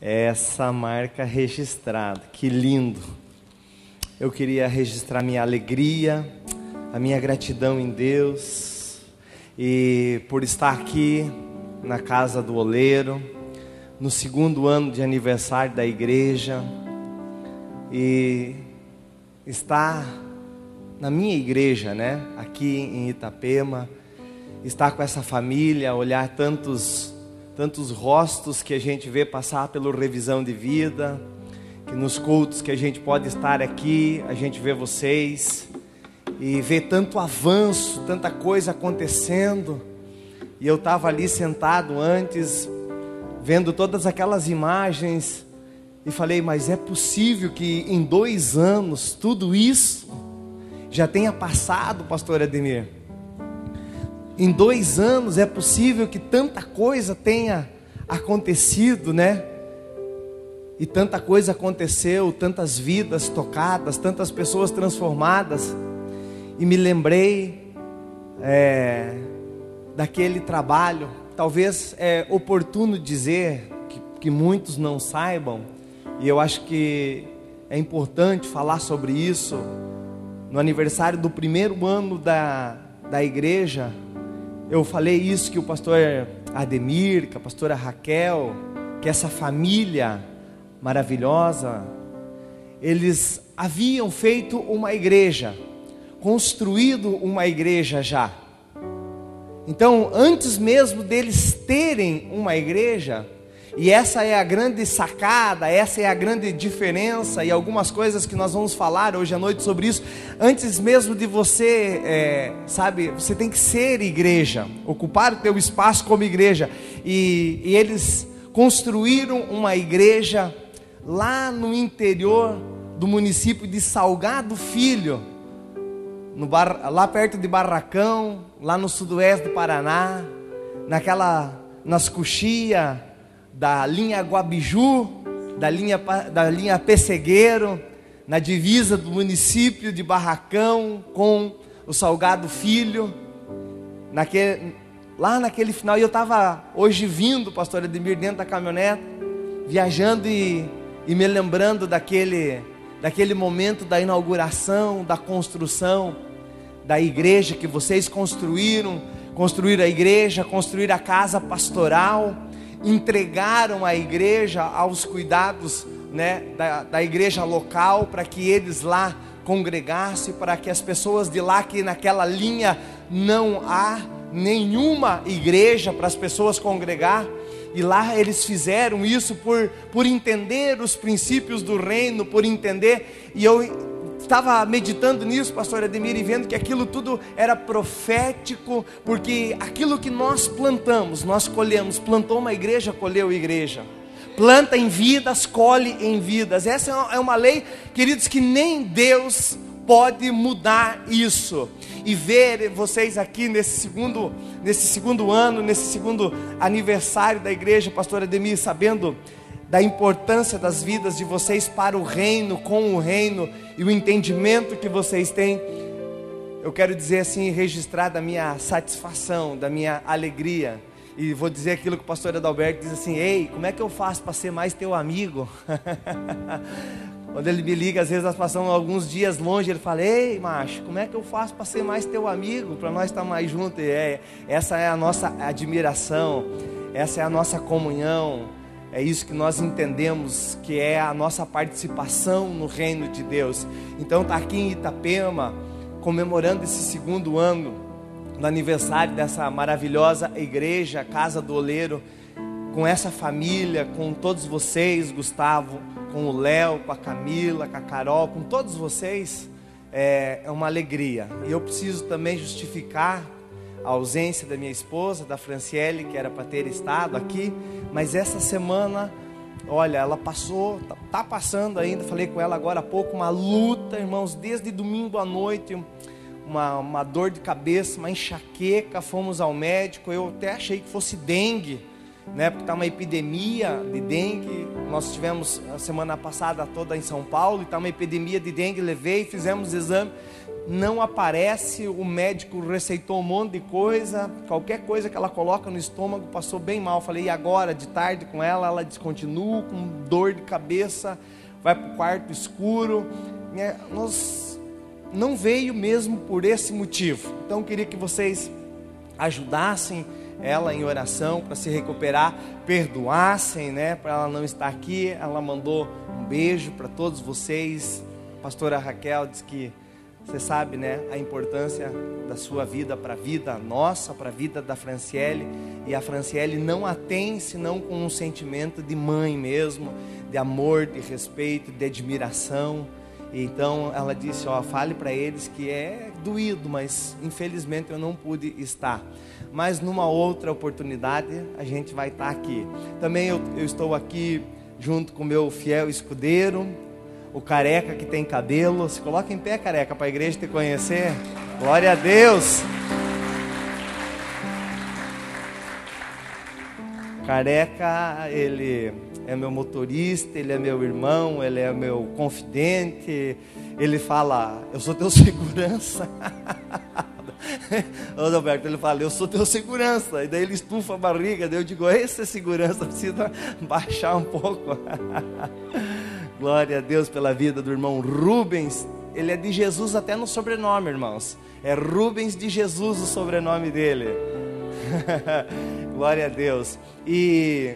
Essa marca registrada, que lindo. Eu queria registrar minha alegria, a minha gratidão em Deus e por estar aqui na casa do Oleiro, no segundo ano de aniversário da igreja, e estar na minha igreja, né, aqui em Itapema, estar com essa família, olhar tantos rostos que a gente vê passar pelo revisão de vida, que nos cultos que a gente pode estar aqui, a gente vê vocês e vê tanto avanço, tanta coisa acontecendo. E eu estava ali sentado antes, vendo todas aquelas imagens e falei, mas é possível que em 2 anos tudo isso já tenha passado, pastor Ademir? Em 2 anos é possível que tanta coisa tenha acontecido, né? E tanta coisa aconteceu, tantas vidas tocadas, tantas pessoas transformadas. E me lembrei daquele trabalho. Talvez é oportuno dizer que muitos não saibam, e eu acho que é importante falar sobre isso. No aniversário do 1º ano da igreja, eu falei isso, que o pastor Ademir, que a pastora Raquel, que essa família maravilhosa, eles haviam feito uma igreja, construído uma igreja já. Então, antes mesmo deles terem uma igreja, e essa é a grande sacada, essa é a grande diferença, e algumas coisas que nós vamos falar hoje à noite sobre isso. Antes mesmo de você, você tem que ser igreja, ocupar o teu espaço como igreja, e eles construíram uma igreja lá no interior do município de Salgado Filho, lá perto de Barracão, lá no sudoeste do Paraná, nas coxias da linha Guabiju, da linha Pessegueiro, na divisa do município de Barracão com o Salgado Filho, lá naquele final. E eu estava hoje vindo, pastor Ademir, dentro da caminhonete, viajando e me lembrando daquele momento da inauguração, da construção da igreja que vocês construíram a igreja, construíram a casa pastoral, entregaram a igreja aos cuidados, né, da igreja local, para que eles lá congregassem, para que as pessoas de lá, que naquela linha não há nenhuma igreja para as pessoas congregar, e lá eles fizeram isso por entender os princípios do reino, por entender. E eu estava meditando nisso, pastor Ademir, e vendo que aquilo tudo era profético, porque aquilo que nós plantamos, nós colhemos. Plantou uma igreja, colheu igreja. Planta em vidas, colhe em vidas. Essa é uma lei, queridos, que nem Deus pode mudar isso. E ver vocês aqui nesse segundo ano, nesse segundo aniversário da igreja, pastor Ademir, sabendo da importância das vidas de vocês para o reino, com o reino, e o entendimento que vocês têm, eu quero dizer assim, registrar da minha satisfação, da minha alegria. E vou dizer aquilo que o pastor Adalberto diz assim: ei, como é que eu faço para ser mais teu amigo? Quando ele me liga, às vezes nós passamos alguns dias longe, ele fala: ei, macho, como é que eu faço para ser mais teu amigo, para nós estar mais juntos? Essa é a nossa admiração, essa é a nossa comunhão. É isso que nós entendemos, que é a nossa participação no reino de Deus. Então está aqui em Itapema, comemorando esse 2º ano do aniversário dessa maravilhosa igreja, Casa do Oleiro, com essa família, com todos vocês, Gustavo, com o Léo, com a Camila, com a Carol, com todos vocês. É uma alegria. E eu preciso também justificar a ausência da minha esposa, da Franciele, que era para ter estado aqui, mas essa semana, olha, ela passou, está passando ainda, falei com ela agora há pouco, uma luta, irmãos, desde domingo à noite, uma dor de cabeça, uma enxaqueca. Fomos ao médico, eu até achei que fosse dengue, né, porque está uma epidemia de dengue. Nós estivemos a semana passada toda em São Paulo, e está uma epidemia de dengue. Levei, fizemos exame, não aparece, o médico receitou um monte de coisa, qualquer coisa que ela coloca no estômago, passou bem mal. Falei, e agora, de tarde com ela, ela descontinua, com dor de cabeça, vai para o quarto escuro. Nós não veio mesmo por esse motivo. Então eu queria que vocês ajudassem ela em oração para se recuperar, perdoassem, né, para ela não estar aqui. Ela mandou um beijo para todos vocês. A pastora Raquel diz que você sabe, né, a importância da sua vida para a vida nossa, para a vida da Franciele. E a Franciele não a tem senão com um sentimento de mãe mesmo, de amor, de respeito, de admiração. E então ela disse, fale para eles que é doído, mas infelizmente eu não pude estar. Mas numa outra oportunidade a gente vai estar aqui. Também eu estou aqui junto com o meu fiel escudeiro, o careca que tem cabelo. Se coloca em pé, careca, para a igreja te conhecer. Glória a Deus. Careca, ele é meu motorista, ele é meu irmão, ele é meu confidente. Ele fala, eu sou teu segurança. Ô Roberto, ele fala, eu sou teu segurança. E daí ele estufa a barriga. Daí eu digo, esse é segurança, precisa baixar um pouco. Glória a Deus pela vida do irmão Rubens. Ele é de Jesus até no sobrenome, irmãos. É Rubens de Jesus o sobrenome dele. Glória a Deus. E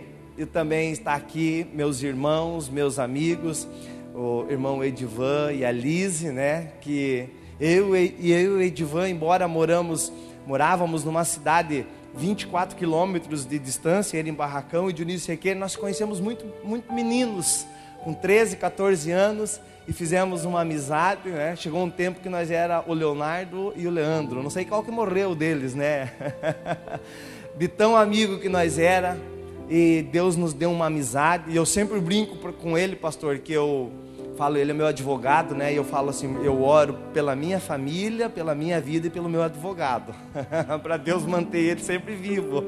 também está aqui meus irmãos, meus amigos, o irmão Edivan e a Lise, né? Que eu e o Edivan, embora morávamos numa cidade 24 quilômetros de distância, ele em Barracão e Dionísio Requeiro, nós conhecemos muito meninos, com 13, 14 anos, e fizemos uma amizade, né? Chegou um tempo que nós era o Leonardo e o Leandro, não sei qual que morreu deles, né? De tão amigo que nós era, e Deus nos deu uma amizade, e eu sempre brinco com ele, pastor, que eu falo, ele é meu advogado, né? E eu falo assim, eu oro pela minha família, pela minha vida e pelo meu advogado, para Deus manter ele sempre vivo,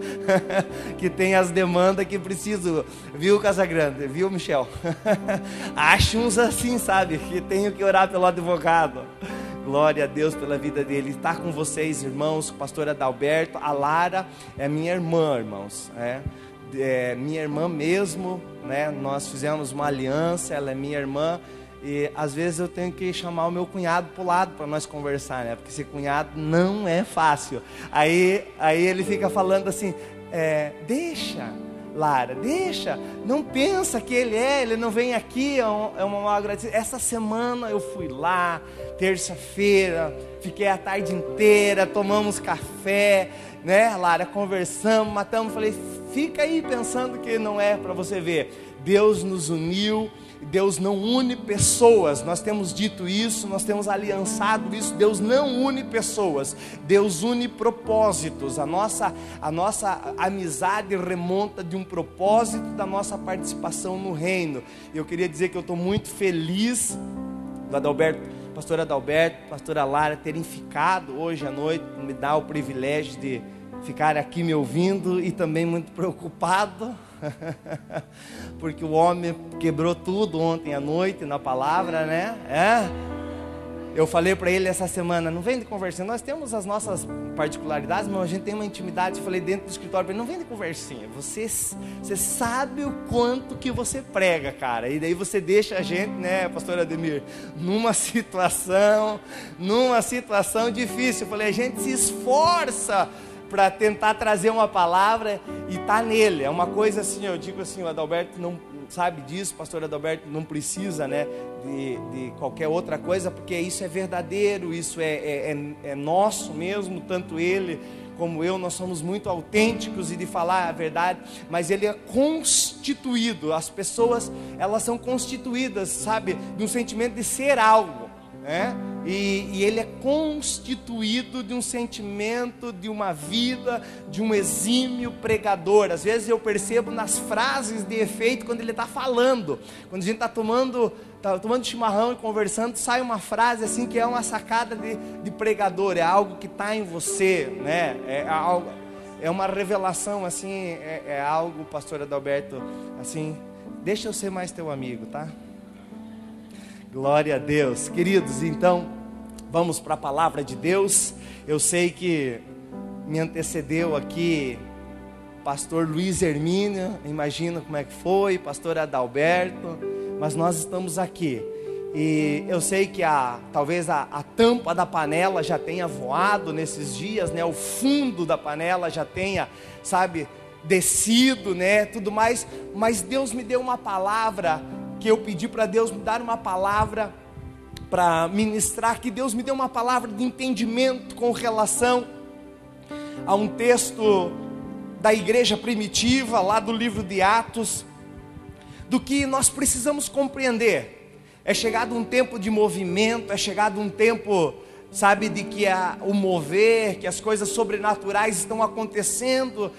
que tem as demandas que preciso, viu, Casagrande, viu, Michel? Acho uns assim, sabe, que tenho que orar pelo advogado. Glória a Deus pela vida dele. Está com vocês, irmãos, o pastor Adalberto. A Lara é minha irmã, irmãos, é minha irmã mesmo, né? Nós fizemos uma aliança, ela é minha irmã. E às vezes eu tenho que chamar o meu cunhado para o lado para nós conversar, né? Porque esse cunhado não é fácil. Aí ele fica falando assim, deixa, Lara, deixa, não pensa que ele não vem aqui, é uma agradecimento. Essa semana eu fui lá, terça-feira, fiquei a tarde inteira, tomamos café, né, Lara, conversamos, matamos, falei, fica aí pensando que não é para você ver. Deus nos uniu, Deus não une pessoas, nós temos dito isso, nós temos aliançado isso. Deus não une pessoas, Deus une propósitos. A nossa amizade remonta de um propósito da nossa participação no reino. Eu queria dizer que eu estou muito feliz do Adalberto, pastor Adalberto, pastora Lara terem ficado hoje à noite, me dá o privilégio de ficar aqui me ouvindo, e também muito preocupado porque o homem quebrou tudo ontem à noite na palavra, né? Eu falei para ele essa semana, não vem de conversinha, nós temos as nossas particularidades, mas a gente tem uma intimidade. Eu falei dentro do escritório para ele, não vem de conversinha, você sabe o quanto que você prega, cara, e daí você deixa a gente, né, pastor Ademir, numa situação difícil. Eu falei, a gente se esforça para tentar trazer uma palavra e tá nele, é uma coisa assim, eu digo assim, o Adalberto não sabe disso, o pastor Adalberto não precisa, né, de qualquer outra coisa, porque isso é verdadeiro, isso é nosso mesmo, tanto ele como eu, nós somos muito autênticos e de falar a verdade, mas ele é constituído, as pessoas, elas são constituídas, sabe, de um sentimento de ser algo, né? E ele é constituído de um sentimento, de uma vida, de um exímio pregador. Às vezes eu percebo nas frases de efeito, quando ele está falando, quando a gente está tomando chimarrão e conversando, sai uma frase assim que é uma sacada de pregador, é algo que está em você, né? É uma revelação assim, é algo, pastor Adalberto, assim, deixa eu ser mais teu amigo, tá? Glória a Deus, queridos. Então, Vamos para a palavra de Deus. Eu sei que me antecedeu aqui pastor Luiz Hermínio, imagina como é que foi, pastor Adalberto, mas nós estamos aqui. E eu sei que talvez a tampa da panela já tenha voado nesses dias, né? O fundo da panela já tenha, sabe, descido, né? Tudo mais. Mas Deus me deu uma palavra, que eu pedi para Deus me dar uma palavra para ministrar, que Deus me deu uma palavra de entendimento com relação a um texto da igreja primitiva, lá do livro de Atos, do que nós precisamos compreender. É chegado um tempo de movimento, é chegado um tempo, sabe, de que o mover, que as coisas sobrenaturais estão acontecendo,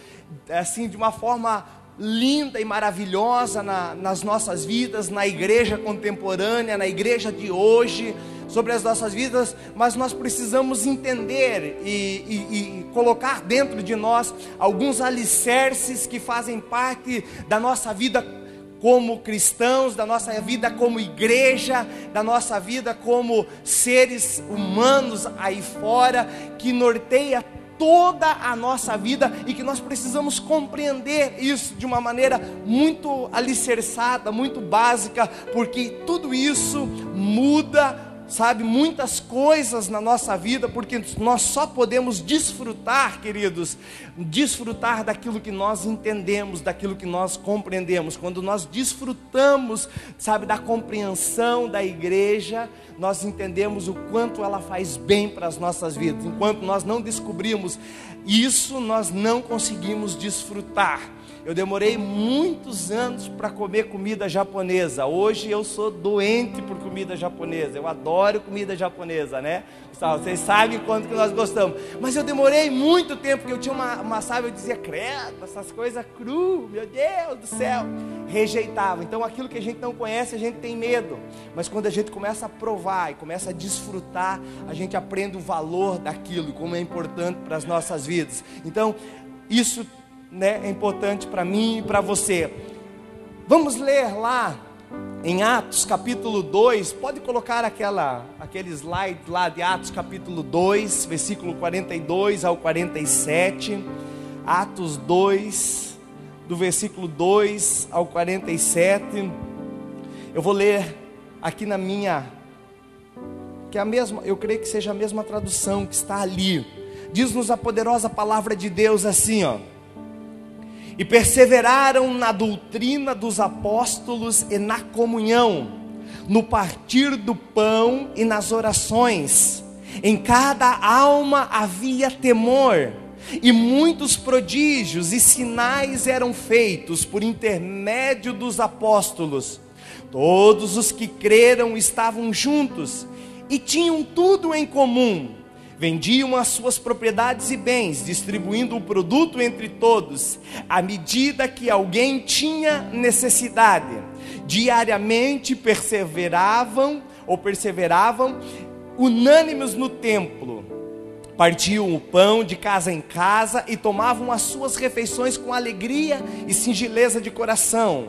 assim, de uma forma linda e maravilhosa nas nossas vidas, na igreja contemporânea, na igreja de hoje, sobre as nossas vidas, mas nós precisamos entender e colocar dentro de nós alguns alicerces que fazem parte da nossa vida como cristãos, da nossa vida como igreja, da nossa vida como seres humanos aí fora, que norteia toda a nossa vida e que nós precisamos compreender isso de uma maneira muito alicerçada, muito básica, porque tudo isso muda, sabe, muitas coisas na nossa vida, porque nós só podemos desfrutar, queridos, desfrutar daquilo que nós entendemos, daquilo que nós compreendemos. Quando nós desfrutamos, sabe, da compreensão da igreja, nós entendemos o quanto ela faz bem para as nossas vidas. Enquanto nós não descobrimos isso, nós não conseguimos desfrutar. Eu demorei muitos anos para comer comida japonesa. Hoje eu sou doente por comida japonesa. Eu adoro comida japonesa, né? Vocês sabem quanto que nós gostamos. Mas eu demorei muito tempo, porque eu tinha uma sabe, eu dizia, credo, essas coisas cru, meu Deus do céu. Rejeitava. Então aquilo que a gente não conhece, a gente tem medo. Mas quando a gente começa a provar e começa a desfrutar, a gente aprende o valor daquilo, como é importante para as nossas vidas. Então, isso, né, é importante para mim e para você. Vamos ler lá em Atos capítulo 2. Pode colocar aquele slide lá de Atos capítulo 2, versículo 42 ao 47. Atos 2, do versículo 2 ao 47. Eu vou ler aqui na minha, que é a mesma, eu creio que seja a mesma tradução que está ali. Diz-nos a poderosa palavra de Deus assim, ó: e perseveraram na doutrina dos apóstolos e na comunhão, no partir do pão e nas orações. Em cada alma havia temor, e muitos prodígios e sinais eram feitos por intermédio dos apóstolos. Todos os que creram estavam juntos e tinham tudo em comum. Vendiam as suas propriedades e bens, distribuindo o produto entre todos, à medida que alguém tinha necessidade. Diariamente perseveravam unânimes no templo. Partiam o pão de casa em casa e tomavam as suas refeições com alegria e singeleza de coração,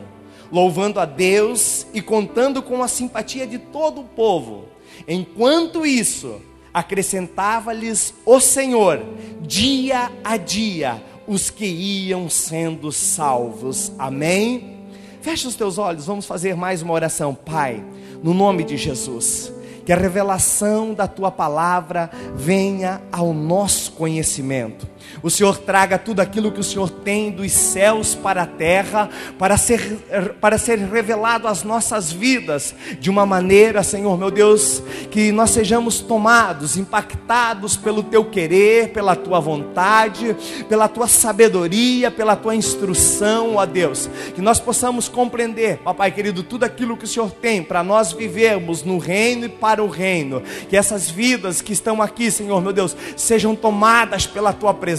louvando a Deus e contando com a simpatia de todo o povo. Enquanto isso, acrescentava-lhes o Senhor, dia a dia, os que iam sendo salvos. Amém? Fecha os teus olhos, vamos fazer mais uma oração. Pai, no nome de Jesus, que a revelação da Tua palavra venha ao nosso conhecimento. O Senhor traga tudo aquilo que o Senhor tem dos céus para a terra, para ser revelado às nossas vidas, de uma maneira, Senhor meu Deus, que nós sejamos tomados, impactados pelo Teu querer, pela Tua vontade, pela Tua sabedoria, pela Tua instrução, ó Deus. Que nós possamos compreender, papai querido, tudo aquilo que o Senhor tem para nós vivermos no reino e para o reino. Que essas vidas que estão aqui, Senhor meu Deus, sejam tomadas pela Tua presença,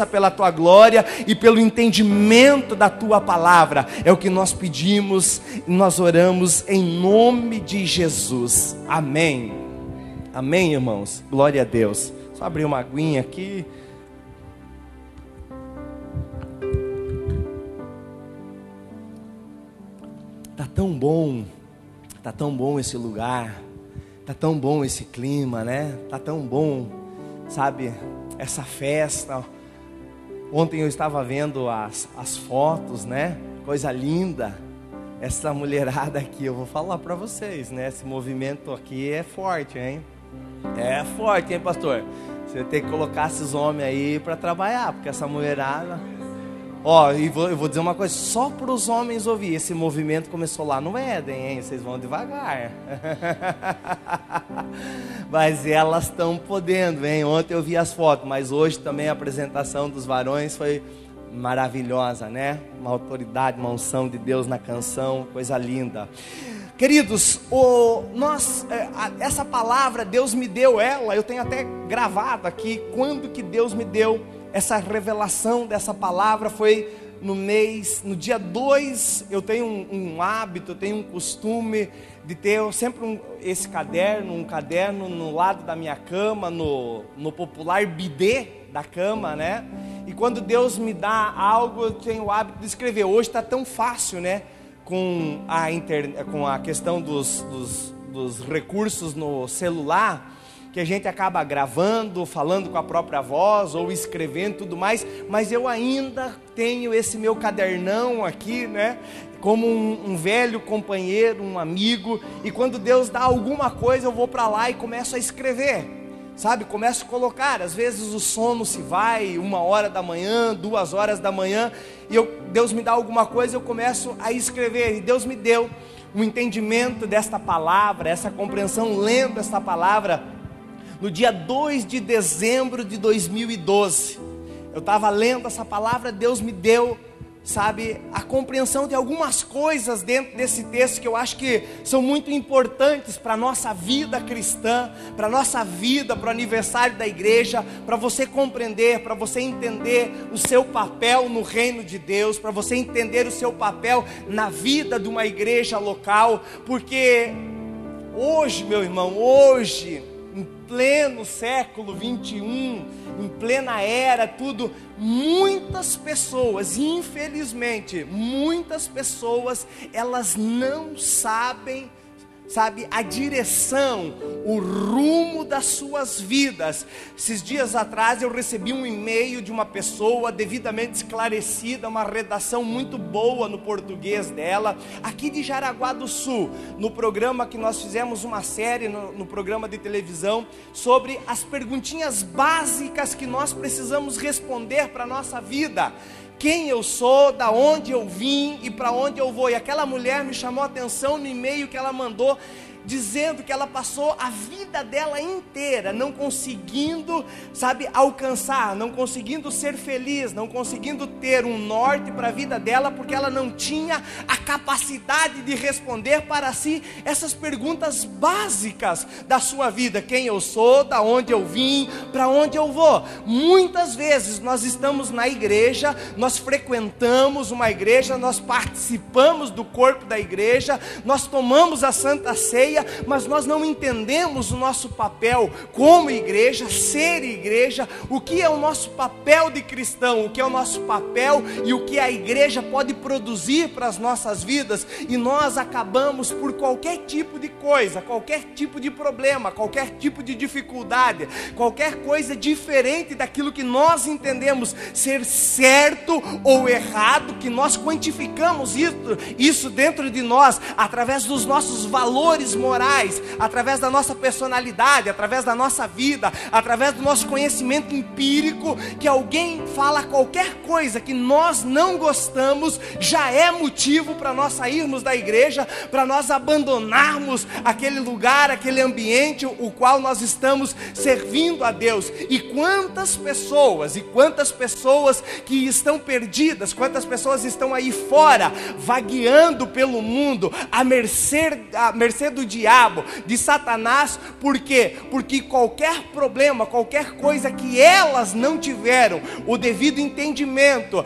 pela Tua glória e pelo entendimento da Tua palavra. É o que nós pedimos e nós oramos em nome de Jesus. Amém. Amém, irmãos. Glória a Deus. Só abrir uma aguinha aqui. Tá tão bom esse lugar. Tá tão bom esse clima, né? Tá tão bom, sabe, essa festa. Ontem eu estava vendo as fotos, né? Coisa linda. Essa mulherada aqui, eu vou falar para vocês, né? Esse movimento aqui é forte, hein? É forte, hein, pastor? Você tem que colocar esses homens aí para trabalhar, porque essa mulherada... Ó, eu vou dizer uma coisa, só para os homens ouvir, esse movimento começou lá no Éden, hein? Vocês vão devagar. Mas elas estão podendo, hein? Ontem eu vi as fotos, mas hoje também a apresentação dos varões foi maravilhosa, né? Uma autoridade, uma unção de Deus na canção, coisa linda. Queridos, essa palavra, Deus me deu ela, eu tenho até gravado aqui, quando que Deus me deu essa revelação dessa palavra. Foi no dia 2, eu tenho um hábito, eu tenho um costume de ter sempre esse caderno, um caderno no lado da minha cama, no popular bidê da cama, né? E quando Deus me dá algo, eu tenho o hábito de escrever. Hoje está tão fácil, né? Com a questão dos recursos no celular, que a gente acaba gravando, falando com a própria voz, ou escrevendo tudo mais, mas eu ainda tenho esse meu cadernão aqui, né? Como um velho companheiro, um amigo, e quando Deus dá alguma coisa, eu vou para lá e começo a escrever. Sabe, começo a colocar, às vezes o sono se vai, 1h da manhã, 2h da manhã, e Deus me dá alguma coisa, eu começo a escrever, e Deus me deu um entendimento desta palavra, essa compreensão lendo esta palavra, no dia 2 de dezembro de 2012, eu estava lendo essa palavra, Deus me deu, sabe, a compreensão de algumas coisas dentro desse texto que eu acho que são muito importantes para a nossa vida cristã, para a nossa vida, para o aniversário da igreja, para você compreender, para você entender o seu papel no reino de Deus, para você entender o seu papel na vida de uma igreja local, porque hoje, meu irmão, hoje, em pleno século 21, em plena era, tudo, muitas pessoas, infelizmente, muitas pessoas, elas não sabem, sabe, a direção, o rumo das suas vidas. Esses dias atrás eu recebi um e-mail de uma pessoa devidamente esclarecida, uma redação muito boa no português dela, aqui de Jaraguá do Sul, no programa que nós fizemos uma série, no programa de televisão, sobre as perguntinhas básicas que nós precisamos responder para a nossa vida. Quem eu sou, da onde eu vim e para onde eu vou. E aquela mulher me chamou a atenção no e-mail que ela mandou, dizendo que ela passou a vida dela inteira não conseguindo, sabe, alcançar, não conseguindo ser feliz, não conseguindo ter um norte para a vida dela, porque ela não tinha a capacidade de responder para si essas perguntas básicas da sua vida. Quem eu sou, da onde eu vim, para onde eu vou. Muitas vezes nós estamos na igreja, nós frequentamos uma igreja, nós participamos do corpo da igreja, nós tomamos a Santa Ceia, mas nós não entendemos o nosso papel como igreja, ser igreja, o que é o nosso papel de cristão, o que é o nosso papel e o que a igreja pode produzir para as nossas vidas, e nós acabamos por qualquer tipo de coisa, qualquer tipo de problema, qualquer tipo de dificuldade, qualquer coisa diferente daquilo que nós entendemos ser certo ou errado, que nós quantificamos isso dentro de nós, através dos nossos valores morais, através da nossa personalidade, através da nossa vida, através do nosso conhecimento empírico, que alguém fala qualquer coisa que nós não gostamos, já é motivo para nós sairmos da igreja, para nós abandonarmos aquele lugar, aquele ambiente, o qual nós estamos servindo a Deus. E quantas pessoas que estão perdidas, quantas pessoas estão aí fora, vagueando pelo mundo, à mercê do diabo, de Satanás. Por quê? Porque qualquer problema, qualquer coisa que elas não tiveram o devido entendimento,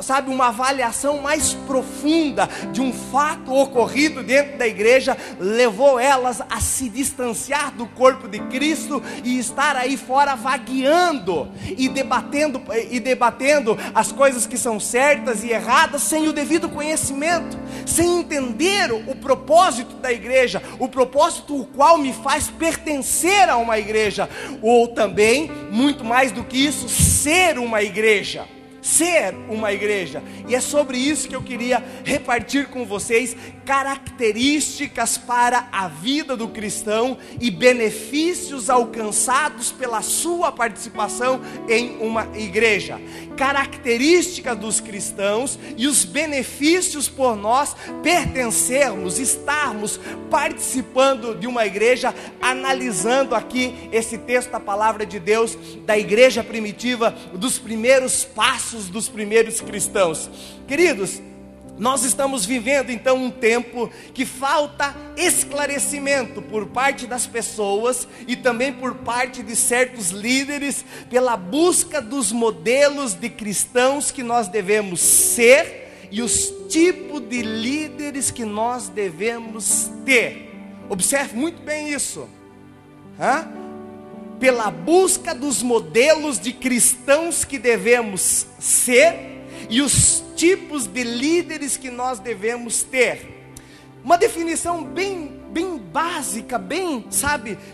sabe, uma avaliação mais profunda de um fato ocorrido dentro da igreja, levou elas a se distanciar do corpo de Cristo e estar aí fora vagueando e debatendo as coisas que são certas e erradas sem o devido conhecimento, sem entender o propósito da igreja, o propósito o qual me faz pertencer a uma igreja, ou também, muito mais do que isso, ser uma igreja. Ser uma igreja. E é sobre isso que eu queria repartir com vocês características para a vida do cristão e benefícios alcançados pela sua participação em uma igreja. Características dos cristãos e os benefícios por nós pertencermos, estarmos participando de uma igreja, analisando aqui esse texto da palavra de Deus, da igreja primitiva, dos primeiros passos dos primeiros cristãos. Queridos, nós estamos vivendo então um tempo que falta esclarecimento por parte das pessoas e também por parte de certos líderes pela busca dos modelos de cristãos que nós devemos ser e os tipos de líderes que nós devemos ter. Observe muito bem isso. Pela busca dos modelos de cristãos que devemos ser e os tipos de líderes que nós devemos ter. Uma definição bem básica, bem,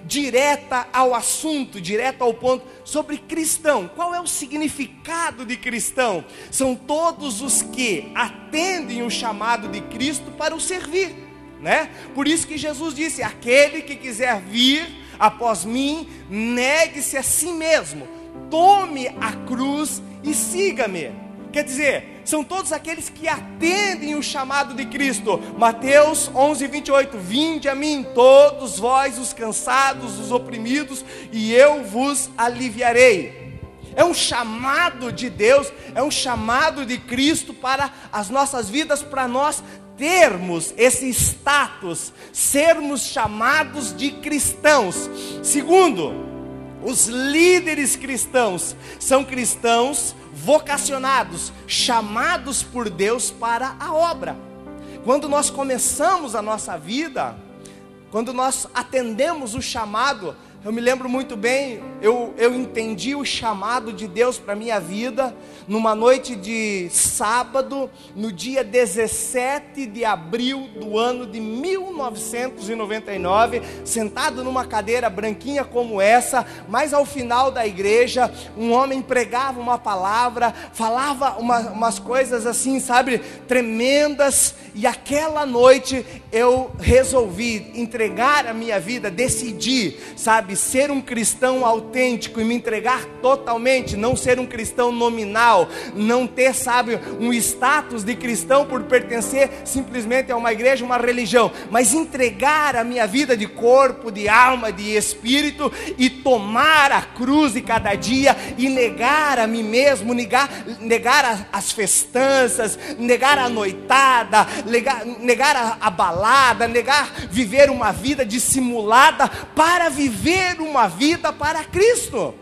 direta ao assunto, direta ao ponto, sobre cristão. Qual é o significado de cristão? São todos os que atendem o chamado de Cristo para o servir, né? Por isso que Jesus disse: aquele que quiser vir após mim, negue-se a si mesmo, tome a cruz e siga-me. Quer dizer, são todos aqueles que atendem o chamado de Cristo. Mateus 11:28, vinde a mim todos vós os cansados, os oprimidos, e eu vos aliviarei. É um chamado de Deus, é um chamado de Cristo para as nossas vidas, para nós termos esse status, sermos chamados de cristãos. Segundo, os líderes cristãos são cristãos vocacionados, chamados por Deus para a obra. Quando nós começamos a nossa vida, quando nós atendemos o chamado, eu me lembro muito bem, eu entendi o chamado de Deus para a minha vida, numa noite de sábado, no dia 17 de abril do ano de 1999, sentado numa cadeira branquinha como essa, mas ao final da igreja, um homem pregava uma palavra, falava umas coisas assim, tremendas, e aquela noite eu resolvi entregar a minha vida, decidi, ser um cristão autêntico e me entregar totalmente, não ser um cristão nominal, não ter, um status de cristão por pertencer simplesmente a uma igreja, uma religião, mas entregar a minha vida de corpo, de alma, de espírito e tomar a cruz de cada dia e negar a mim mesmo, negar as festanças, negar a noitada, negar a balada, negar viver uma vida dissimulada para viver uma vida para Cristo.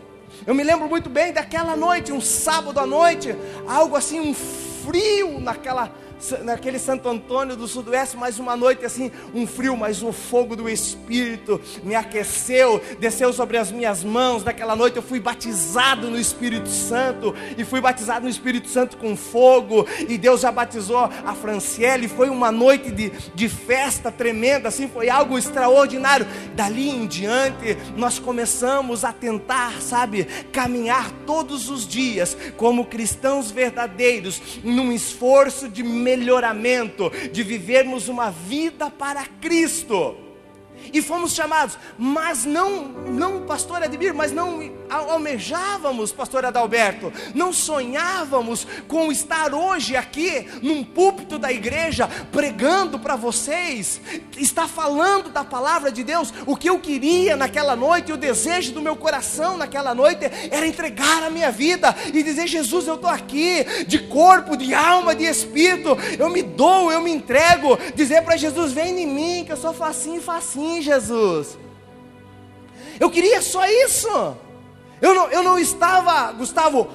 Eu me lembro muito bem daquela noite, um sábado à noite, algo assim, um frio naquele Santo Antônio do Sudoeste, mas uma noite assim, um frio, mas o fogo do Espírito me aqueceu, desceu sobre as minhas mãos. Naquela noite eu fui batizado no Espírito Santo, e fui batizado no Espírito Santo com fogo, e Deus já batizou a Franciele. Foi uma noite de festa tremenda, assim, foi algo extraordinário. Dali em diante, nós começamos a tentar, caminhar todos os dias, como cristãos verdadeiros, num esforço de melhoramento, de vivermos uma vida para Cristo. E fomos chamados, mas não pastor Ademir, mas não almejávamos, pastor Adalberto, não sonhávamos com estar hoje aqui, num púlpito da igreja, pregando para vocês, está falando da palavra de Deus. O que eu queria naquela noite, o desejo do meu coração naquela noite, era entregar a minha vida, e dizer: Jesus, eu estou aqui, de corpo, de alma, de espírito, eu me dou, eu me entrego, dizer para Jesus: vem em mim, que eu sou facinho, Jesus. Eu queria só isso. Eu não estava, Gustavo,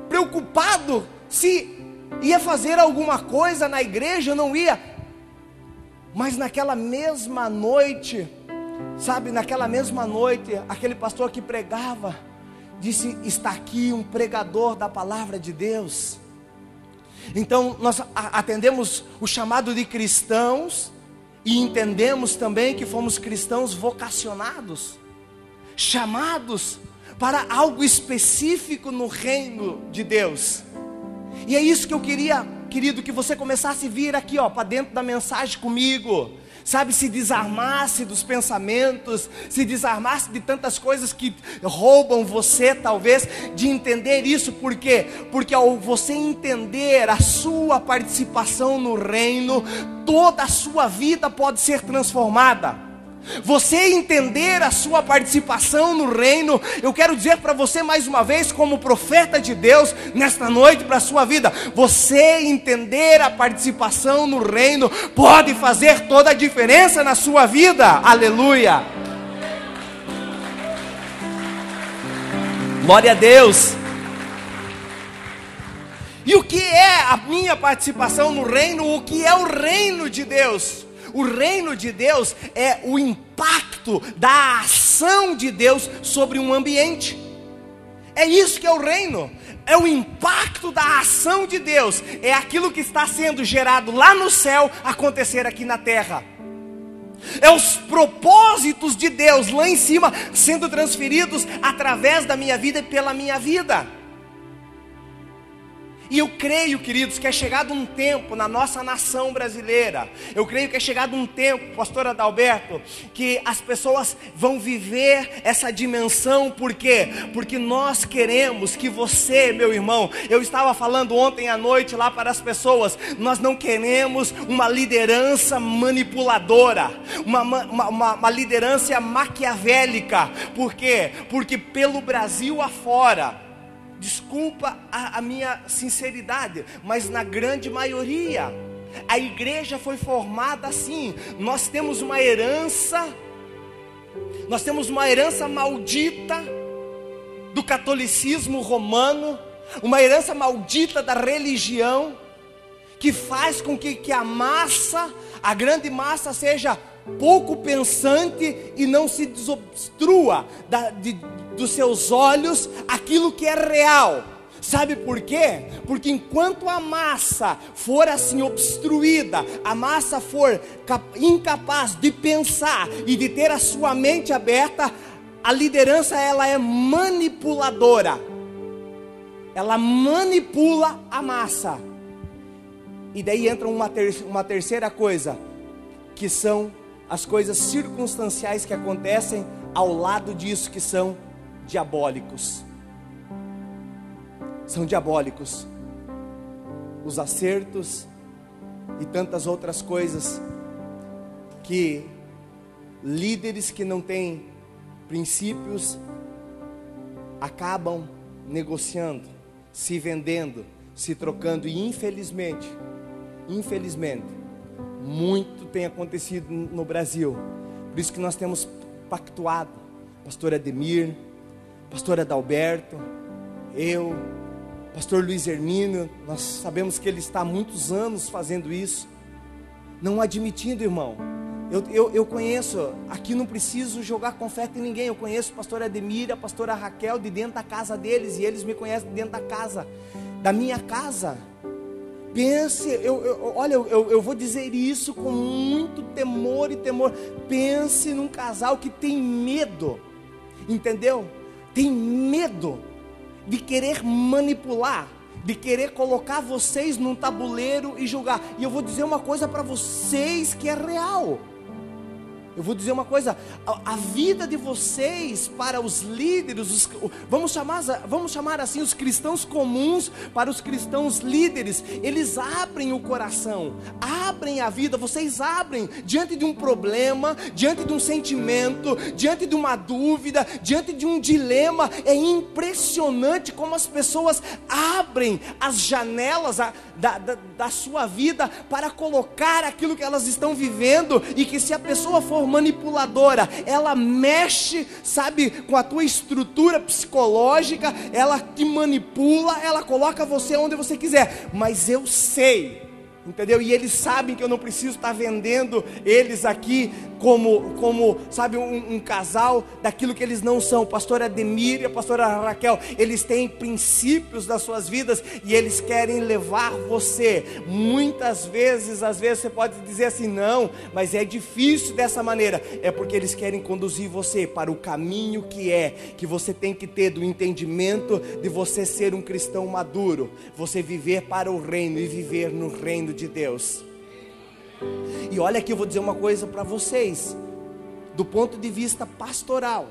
preocupado se ia fazer alguma coisa na igreja, eu não ia. Mas naquela mesma noite, aquele pastor que pregava disse: está aqui um pregador da palavra de Deus. Então nós atendemos o chamado de cristãos E entendemos também que fomos cristãos vocacionados, chamados para algo específico no reino de Deus. E é isso que eu queria, querido, que você começasse a vir aqui, para dentro da mensagem comigo. Sabe, se desarmasse dos pensamentos, se desarmasse de tantas coisas que roubam você, talvez, de entender isso. Por quê? Porque ao você entender a sua participação no reino, toda a sua vida pode ser transformada. Você entender a sua participação no reino, eu quero dizer para você mais uma vez, como profeta de Deus, nesta noite para a sua vida, você entender a participação no reino, pode fazer toda a diferença na sua vida, aleluia, glória a Deus. E o que é a minha participação no reino? O que é o reino de Deus? O reino de Deus é o impacto da ação de Deus sobre um ambiente. É isso que é o reino. É o impacto da ação de Deus. É aquilo que está sendo gerado lá no céu acontecer aqui na terra. É os propósitos de Deus lá em cima sendo transferidos através da minha vida e pela minha vida. E eu creio, queridos, que é chegado um tempo na nossa nação brasileira, eu creio que é chegado um tempo, pastor Adalberto, que as pessoas vão viver essa dimensão. Por quê? Porque nós queremos que você, meu irmão, eu estava falando ontem à noite lá para as pessoas, nós não queremos uma liderança manipuladora, uma liderança maquiavélica. Por quê? Porque pelo Brasil afora, desculpa a minha sinceridade, mas na grande maioria, a igreja foi formada assim. Nós temos uma herança maldita do catolicismo romano, uma herança maldita da religião, que faz com que a grande massa seja pouco pensante e não se desobstrua dos seus olhos aquilo que é real. Sabe por quê? Porque enquanto a massa for assim obstruída, a massa for incapaz de pensar e de ter a sua mente aberta, a liderança ela é manipuladora. Ela manipula a massa. E daí entra uma terceira coisa, que são as coisas circunstanciais que acontecem ao lado disso, que são diabólicos. São diabólicos. Os acertos e tantas outras coisas que líderes que não têm princípios acabam negociando, se vendendo, se trocando. E infelizmente, muito tem acontecido no Brasil. Por isso que nós temos pactuado, pastor Ademir, pastor Adalberto, eu, pastor Luiz Hermínio, nós sabemos que ele está há muitos anos fazendo isso, não admitindo, irmão. Eu conheço, aqui não preciso jogar confete em ninguém. Eu conheço o pastor Ademir, a pastora Raquel, de dentro da casa deles, e eles me conhecem de dentro da casa, da minha casa. Pense, eu vou dizer isso com muito temor e temor. Pense num casal que tem medo, entendeu? Tem medo de querer manipular, de querer colocar vocês num tabuleiro e julgar. E eu vou dizer uma coisa para vocês que é real. Eu vou dizer uma coisa, a vida de vocês para os líderes, vamos chamar assim, os cristãos comuns para os cristãos líderes, eles abrem o coração, abrem a vida, vocês abrem diante de um problema, diante de um sentimento, diante de uma dúvida, diante de um dilema. É impressionante como as pessoas abrem as janelas da sua vida para colocar aquilo que elas estão vivendo, e que se a pessoa for manipuladora, ela mexe, sabe, com a tua estrutura psicológica, ela te manipula, ela coloca você onde você quiser. Mas eu sei, entendeu? E eles sabem que eu não preciso estar vendendo eles aqui sabe, um casal daquilo que eles não são. O pastor Ademir e a pastora Raquel, eles têm princípios das suas vidas e eles querem levar você. Muitas vezes, às vezes você pode dizer assim, não, mas é difícil dessa maneira. É porque eles querem conduzir você para o caminho que você tem que ter do entendimento de você ser um cristão maduro, você viver para o reino e viver no reino de Deus. E olha aqui, eu vou dizer uma coisa para vocês, do ponto de vista pastoral,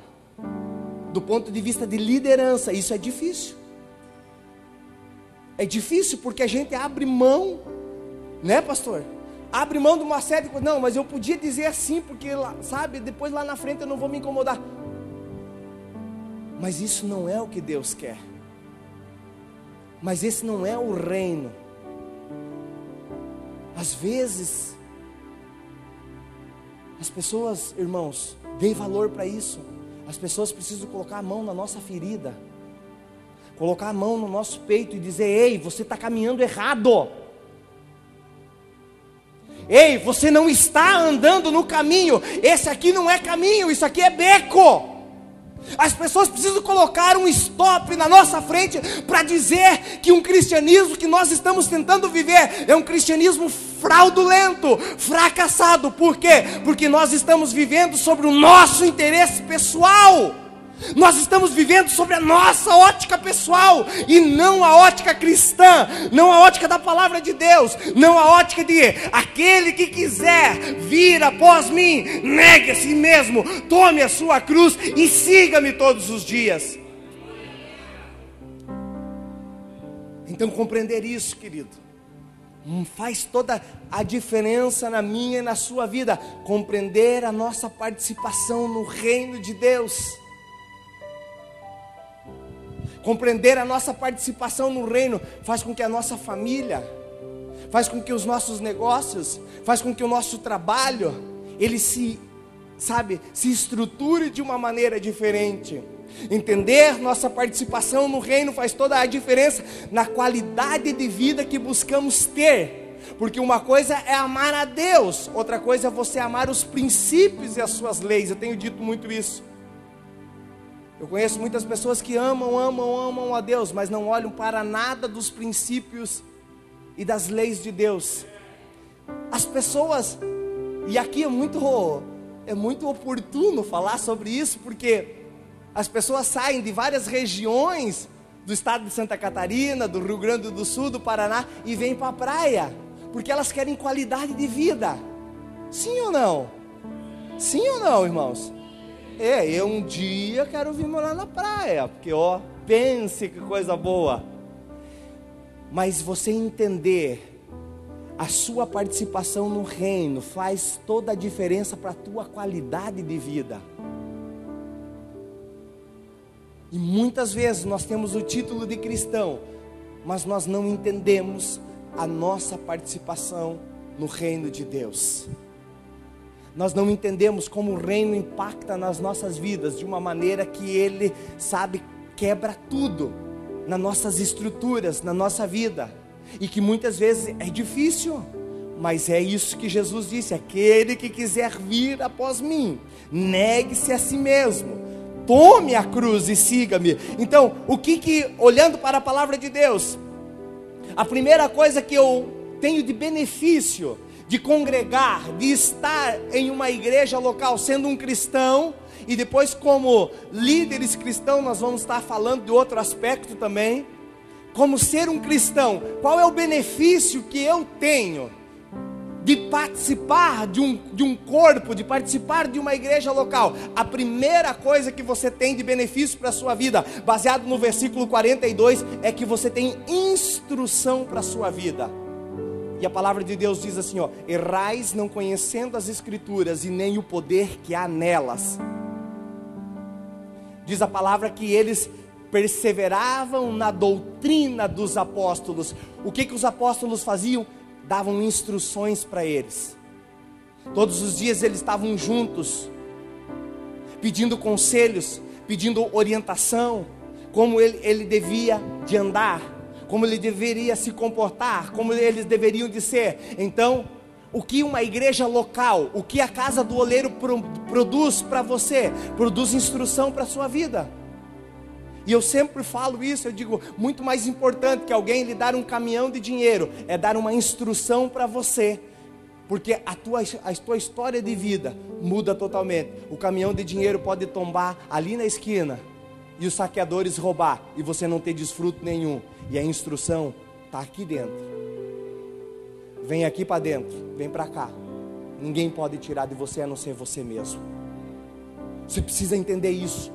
do ponto de vista de liderança, isso é difícil. É difícil porque a gente abre mão, né, pastor? Abre mão de uma série de coisas. Não, mas eu podia dizer assim, porque, sabe, depois lá na frente eu não vou me incomodar. Mas isso não é o que Deus quer. Mas esse não é o reino. Às vezes, as pessoas, irmãos, deem valor para isso. As pessoas precisam colocar a mão na nossa ferida, colocar a mão no nosso peito e dizer: ei, você está caminhando errado. Ei, você não está andando no caminho. Esse aqui não é caminho, isso aqui é beco. As pessoas precisam colocar um stop na nossa frente para dizer que um cristianismo que nós estamos tentando viver é um cristianismo fraudulento, fracassado. Por quê? Porque nós estamos vivendo sobre o nosso interesse pessoal. Nós estamos vivendo sobre a nossa ótica pessoal e não a ótica cristã, não a ótica da palavra de Deus, não a ótica de aquele que quiser vir após mim, negue a si mesmo, tome a sua cruz e siga-me todos os dias. Então compreender isso, querido, faz toda a diferença na minha e na sua vida. Compreender a nossa participação no reino de Deus. Compreender a nossa participação no reino faz com que a nossa família, faz com que os nossos negócios, faz com que o nosso trabalho, ele se estruture de uma maneira diferente. Entender nossa participação no reino faz toda a diferença na qualidade de vida que buscamos ter. Porque uma coisa é amar a Deus, outra coisa é você amar os princípios e as suas leis. Eu tenho dito muito isso. Eu conheço muitas pessoas que amam a Deus, mas não olham para nada dos princípios e das leis de Deus. As pessoas, e aqui é muito oportuno falar sobre isso, porque as pessoas saem de várias regiões do estado de Santa Catarina, do Rio Grande do Sul, do Paraná, e vêm para a praia, porque elas querem qualidade de vida. Sim ou não? Sim ou não, irmãos? Eu um dia quero vir morar na praia, porque pense que coisa boa. Mas você entender a sua participação no reino faz toda a diferença para a tua qualidade de vida. E muitas vezes nós temos o título de cristão, mas nós não entendemos a nossa participação no reino de Deus. Nós não entendemos como o reino impacta nas nossas vidas de uma maneira que ele, quebra tudo nas nossas estruturas, na nossa vida, e que muitas vezes é difícil, mas é isso que Jesus disse: aquele que quiser vir após mim, negue-se a si mesmo, tome a cruz e siga-me. Então, olhando para a palavra de Deus, a primeira coisa que eu tenho de benefício de congregar, de estar em uma igreja local, sendo um cristão, e depois como líderes cristãos, nós vamos estar falando de outro aspecto também, como ser um cristão. Qual é o benefício que eu tenho de participar de um corpo, de participar de uma igreja local? A primeira coisa que você tem de benefício para a sua vida, baseado no versículo 42, é que você tem instrução para a sua vida. E a palavra de Deus diz assim: errais não conhecendo as escrituras e nem o poder que há nelas. Diz a palavra que eles perseveravam na doutrina dos apóstolos. O que os apóstolos faziam? Davam instruções para eles. Todos os dias eles estavam juntos, pedindo conselhos, pedindo orientação, como ele devia de andar, como ele deveria se comportar, como eles deveriam de ser. Então, o que uma igreja local, o que a casa do oleiro produz para você, produz instrução para a sua vida. E eu sempre falo isso, eu digo, muito mais importante que alguém lhe dar um caminhão de dinheiro, é dar uma instrução para você, porque a tua história de vida muda totalmente. O caminhão de dinheiro pode tombar ali na esquina, e os saqueadores roubar, e você não ter desfruto nenhum, e a instrução está aqui dentro. Vem aqui para dentro, vem para cá. Ninguém pode tirar de você a não ser você mesmo. Você precisa entender isso.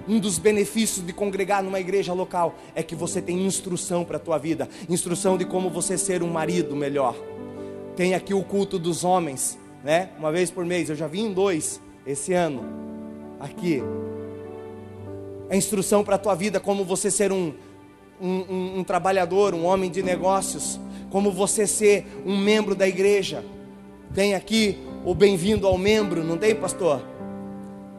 Um dos benefícios de congregar numa igreja local é que você tem instrução para a tua vida. Instrução de como você ser um marido melhor. Tem aqui o culto dos homens, né? Uma vez por mês, eu já vi em 2 esse ano. Aqui. A instrução para a tua vida, como você ser um trabalhador, um homem de negócios. Como você ser um membro da igreja. Tem aqui o bem-vindo ao membro, não tem, pastor?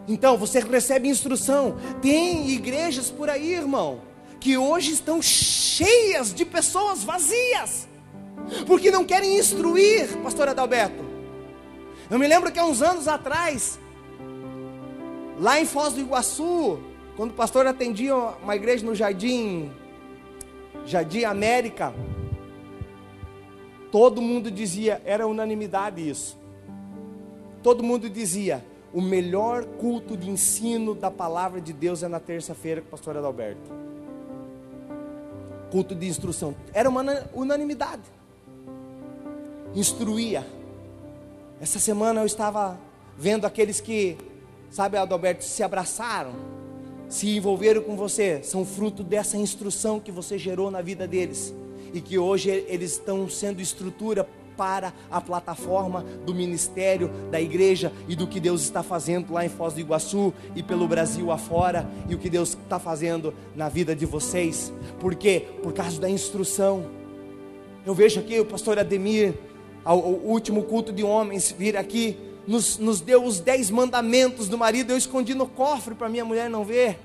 Então você recebe instrução. Tem igrejas por aí, irmão, que hoje estão cheias de pessoas vazias, porque não querem instruir, pastor Adalberto. Eu me lembro que há uns anos atrás, lá em Foz do Iguaçu, quando o pastor atendia uma igreja no Jardim América, todo mundo dizia, era unanimidade isso, todo mundo dizia, o melhor culto de ensino da palavra de Deus é na terça-feira com o pastor Adalberto. Culto de instrução, era uma unanimidade, instruía. Essa semana eu estava vendo aqueles que, sabe, Adalberto, se abraçaram, se envolveram com você, são fruto dessa instrução que você gerou na vida deles, e que hoje eles estão sendo estrutura para a plataforma do ministério, da igreja e do que Deus está fazendo lá em Foz do Iguaçu e pelo Brasil afora, e o que Deus está fazendo na vida de vocês. Por quê? Por causa da instrução. Eu vejo aqui o pastor Ademir, o último culto de homens, vir aqui, nos deu os 10 mandamentos do marido. Eu escondi no cofre para minha mulher não ver.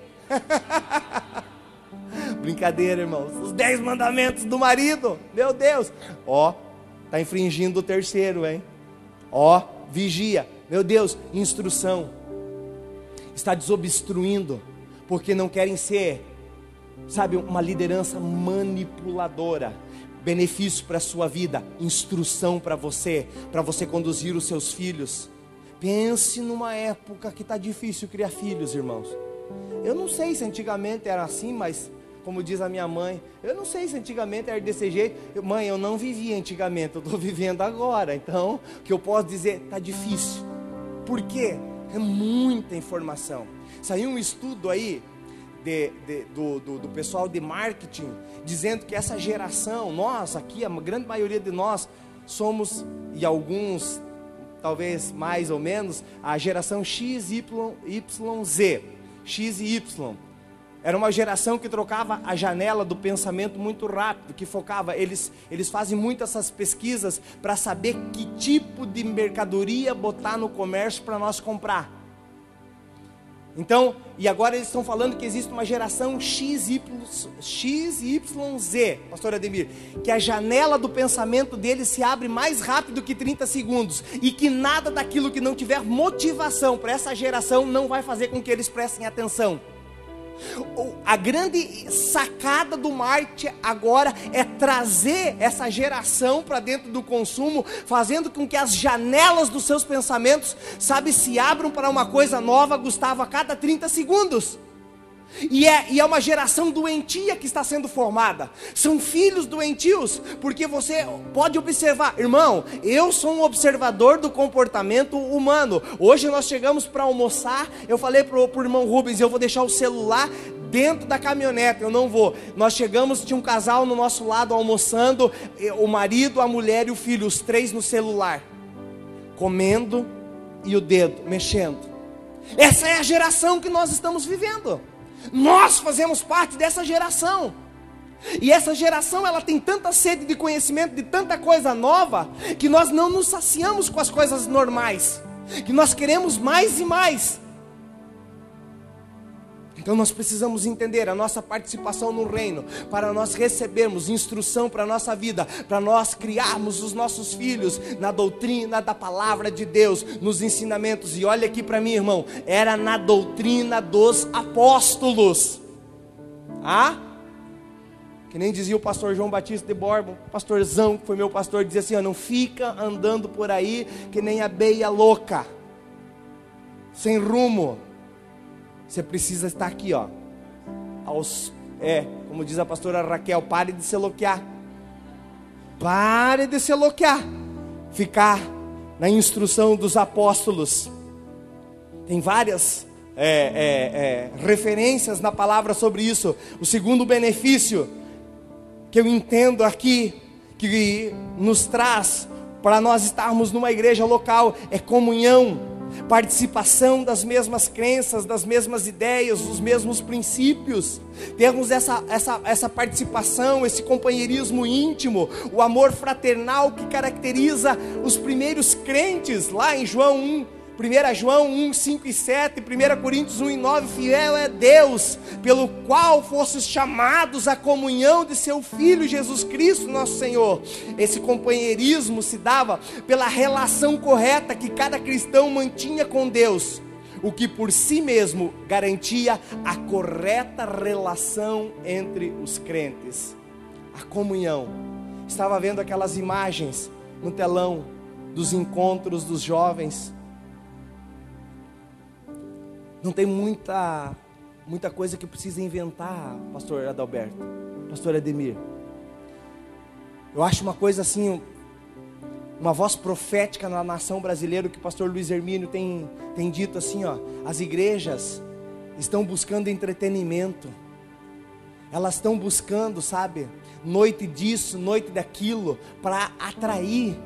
Brincadeira, irmãos. Os 10 mandamentos do marido, meu Deus. Está infringindo o 3º, hein? Vigia. Meu Deus, instrução. Está desobstruindo, porque não querem ser, sabe, uma liderança manipuladora. Benefício para a sua vida, instrução para você conduzir os seus filhos. Pense numa época que está difícil criar filhos, irmãos. Eu não sei se antigamente era assim, mas como diz a minha mãe, eu não sei se antigamente era desse jeito. Mãe, eu não vivi antigamente, eu estou vivendo agora. Então, o que eu posso dizer, está difícil. Por quê? É muita informação. Saiu um estudo aí do pessoal de marketing, dizendo que essa geração, nós aqui, a grande maioria de nós, somos, e alguns talvez mais ou menos, a geração X, Y, Z. X e Y. Era uma geração que trocava a janela do pensamento muito rápido, que focava, eles fazem muito essas pesquisas para saber que tipo de mercadoria botar no comércio para nós comprar. Então, e agora eles estão falando que existe uma geração X, Y, Z, pastor Ademir, que a janela do pensamento deles se abre mais rápido que 30 segundos, e que nada daquilo que não tiver motivação para essa geração não vai fazer com que eles prestem atenção. A grande sacada do marketing agora é trazer essa geração para dentro do consumo, fazendo com que as janelas dos seus pensamentos, sabe, se abram para uma coisa nova, Gustavo, a cada 30 segundos. E é uma geração doentia que está sendo formada. São filhos doentios, porque você pode observar, irmão, eu sou um observador do comportamento humano. Hoje nós chegamos para almoçar, eu falei para o irmão Rubens, eu vou deixar o celular dentro da caminhonete, eu não vou. Nós chegamos, tinha um casal no nosso lado almoçando, o marido, a mulher e o filho, os 3 no celular, comendo e o dedo mexendo. Essa é a geração que nós estamos vivendo. Nós fazemos parte dessa geração. E essa geração, ela tem tanta sede de conhecimento, de tanta coisa nova, que nós não nos saciamos com as coisas normais, que nós queremos mais e mais. Então nós precisamos entender a nossa participação no reino, para nós recebermos instrução para a nossa vida, para nós criarmos os nossos filhos na doutrina da palavra de Deus, nos ensinamentos. E olha aqui para mim, irmão, era na doutrina dos apóstolos. Que nem dizia o pastor João Batista de Borba, pastorzão que foi meu pastor, dizia assim, não fica andando por aí que nem abelha louca, sem rumo. Você precisa estar aqui, como diz a pastora Raquel, pare de se loquear. Pare de se loquear. Ficar na instrução dos apóstolos. Tem várias referências na palavra sobre isso. O segundo benefício que eu entendo aqui, que nos traz para nós estarmos numa igreja local, é comunhão. Participação das mesmas crenças, das mesmas ideias, dos mesmos princípios. Termos essa participação, esse companheirismo íntimo, o amor fraternal que caracteriza os primeiros crentes, lá em João 1 João 1, 5 e 7, 1 Coríntios 1 e 9, fiel é Deus, pelo qual fostes chamados à comunhão de seu Filho Jesus Cristo, nosso Senhor. Esse companheirismo se dava pela relação correta que cada cristão mantinha com Deus, o que por si mesmo garantia a correta relação entre os crentes. A comunhão. Estava vendo aquelas imagens no telão dos encontros dos jovens. Não tem muita coisa que precisa inventar, pastor Adalberto, pastor Ademir. Eu acho uma coisa assim, uma voz profética na nação brasileira, que o pastor Luiz Hermínio tem dito assim, as igrejas estão buscando entretenimento. Elas estão buscando, noite disso, noite daquilo, para atrair.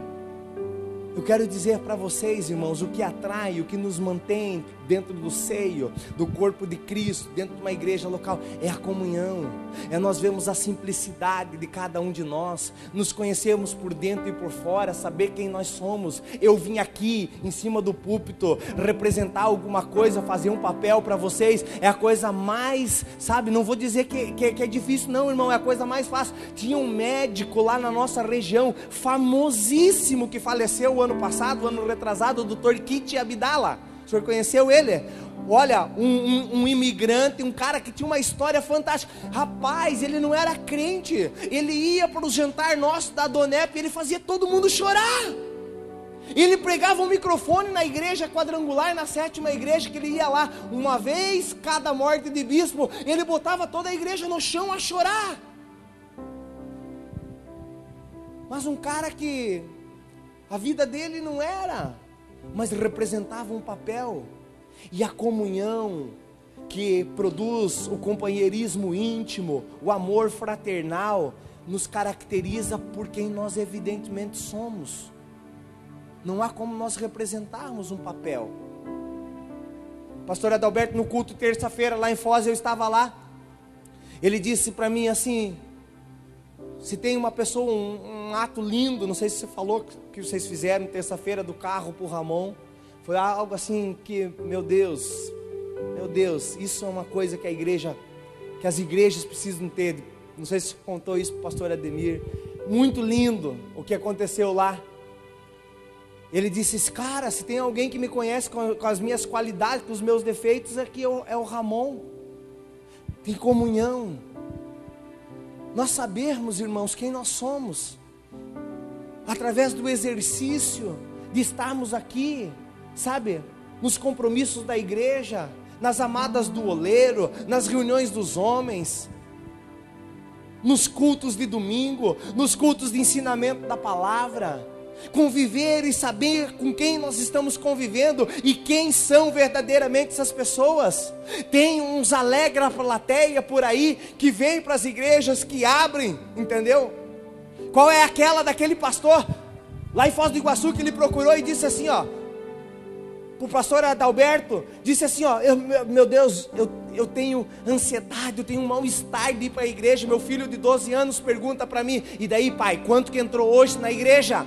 Eu quero dizer para vocês, irmãos, o que atrai, o que nos mantém dentro do seio, do corpo de Cristo, dentro de uma igreja local, é a comunhão. É nós vemos a simplicidade de cada um de nós, nos conhecermos por dentro e por fora, saber quem nós somos. Eu vim aqui, em cima do púlpito, representar alguma coisa, fazer um papel para vocês, é a coisa mais, não vou dizer que é difícil não, irmão, é a coisa mais fácil. Tinha um médico lá na nossa região, famosíssimo, que faleceu o ano passado, o ano retrasado, o Dr. Kiti Abdala. O senhor conheceu ele? Olha, um imigrante, um cara que tinha uma história fantástica. Rapaz, ele não era crente. Ele ia para o jantar nosso da Donep e ele fazia todo mundo chorar. Ele pregava um microfone na igreja quadrangular, na 7ª igreja que ele ia lá, uma vez cada morte de bispo, ele botava toda a igreja no chão a chorar. Mas um cara que a vida dele não era, mas representava um papel. E a comunhão que produz o companheirismo íntimo, o amor fraternal, nos caracteriza por quem nós evidentemente somos. Não há como nós representarmos um papel. Pastor Adalberto, no culto terça-feira lá em Foz, eu estava lá. Ele disse para mim assim: se tem uma pessoa, um ato lindo, não sei se você falou que vocês fizeram terça-feira do carro para o Ramon, foi algo assim que, meu Deus, isso é uma coisa que as igrejas precisam ter. Não sei se você contou isso para o pastor Ademir. Muito lindo o que aconteceu lá. Ele disse: cara, se tem alguém que me conhece com as minhas qualidades, com os meus defeitos, aqui é o Ramon. Tem comunhão. Nós sabermos, irmãos, quem nós somos, através do exercício de estarmos aqui, nos compromissos da igreja, nas amadas do oleiro, nas reuniões dos homens, nos cultos de domingo, nos cultos de ensinamento da palavra, conviver e saber com quem nós estamos convivendo e quem são verdadeiramente essas pessoas. Tem uns alegra plateia por aí que vem para as igrejas, que abrem, entendeu? Qual é aquela daquele pastor lá em Foz do Iguaçu que ele procurou e disse assim, o pastor Adalberto disse assim, meu Deus, eu tenho ansiedade, eu tenho um mal-estar de ir para a igreja. Meu filho de 12 anos pergunta para mim: e daí, pai, quanto que entrou hoje na igreja?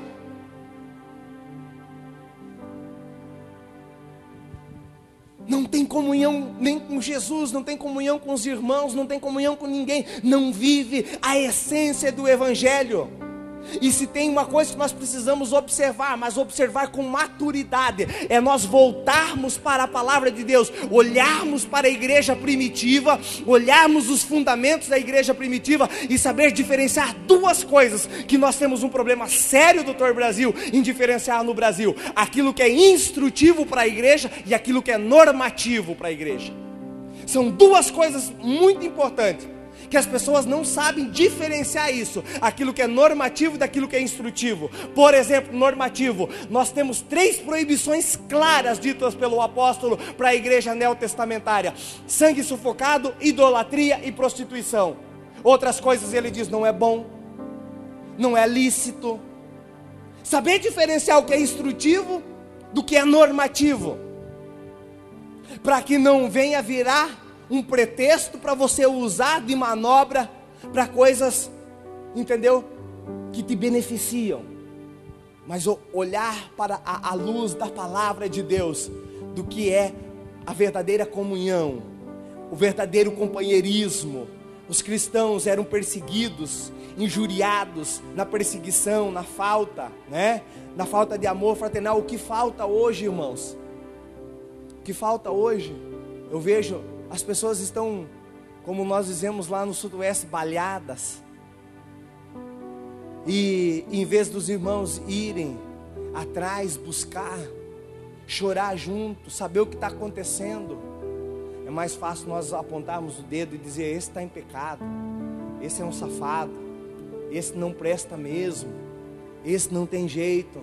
não tem comunhão nem com Jesus, não tem comunhão com os irmãos, não tem comunhão com ninguém, não vive a essência do Evangelho. E se tem uma coisa que nós precisamos observar, mas observar com maturidade, é nós voltarmos para a palavra de Deus, olharmos para a igreja primitiva, olharmos os fundamentos da igreja primitiva e saber diferenciar duas coisas, que nós temos um problema sério, doutor Brasil, em diferenciar no Brasil: aquilo que é instrutivo para a igreja e aquilo que é normativo para a igreja. São duas coisas muito importantes, que as pessoas não sabem diferenciar isso, aquilo que é normativo daquilo que é instrutivo. Por exemplo, normativo, nós temos 3 proibições claras ditas pelo apóstolo para a igreja neotestamentária: sangue sufocado, idolatria e prostituição. Outras coisas ele diz: não é bom, não é lícito. Saber diferenciar o que é instrutivo do que é normativo, para que não venha virar um pretexto para você usar de manobra para coisas, entendeu? Que te beneficiam. Mas olhar para a luz da palavra de Deus, do que é a verdadeira comunhão, o verdadeiro companheirismo. Os cristãos eram perseguidos, injuriados, na perseguição, na falta, né? Na falta de amor fraternal. O que falta hoje, irmãos? O que falta hoje? Eu vejo, as pessoas estão, como nós dizemos lá no sudoeste, balhadas. E em vez dos irmãos irem atrás, buscar, chorar junto, saber o que está acontecendo, é mais fácil nós apontarmos o dedo e dizer: esse está em pecado, esse é um safado, esse não presta mesmo, esse não tem jeito.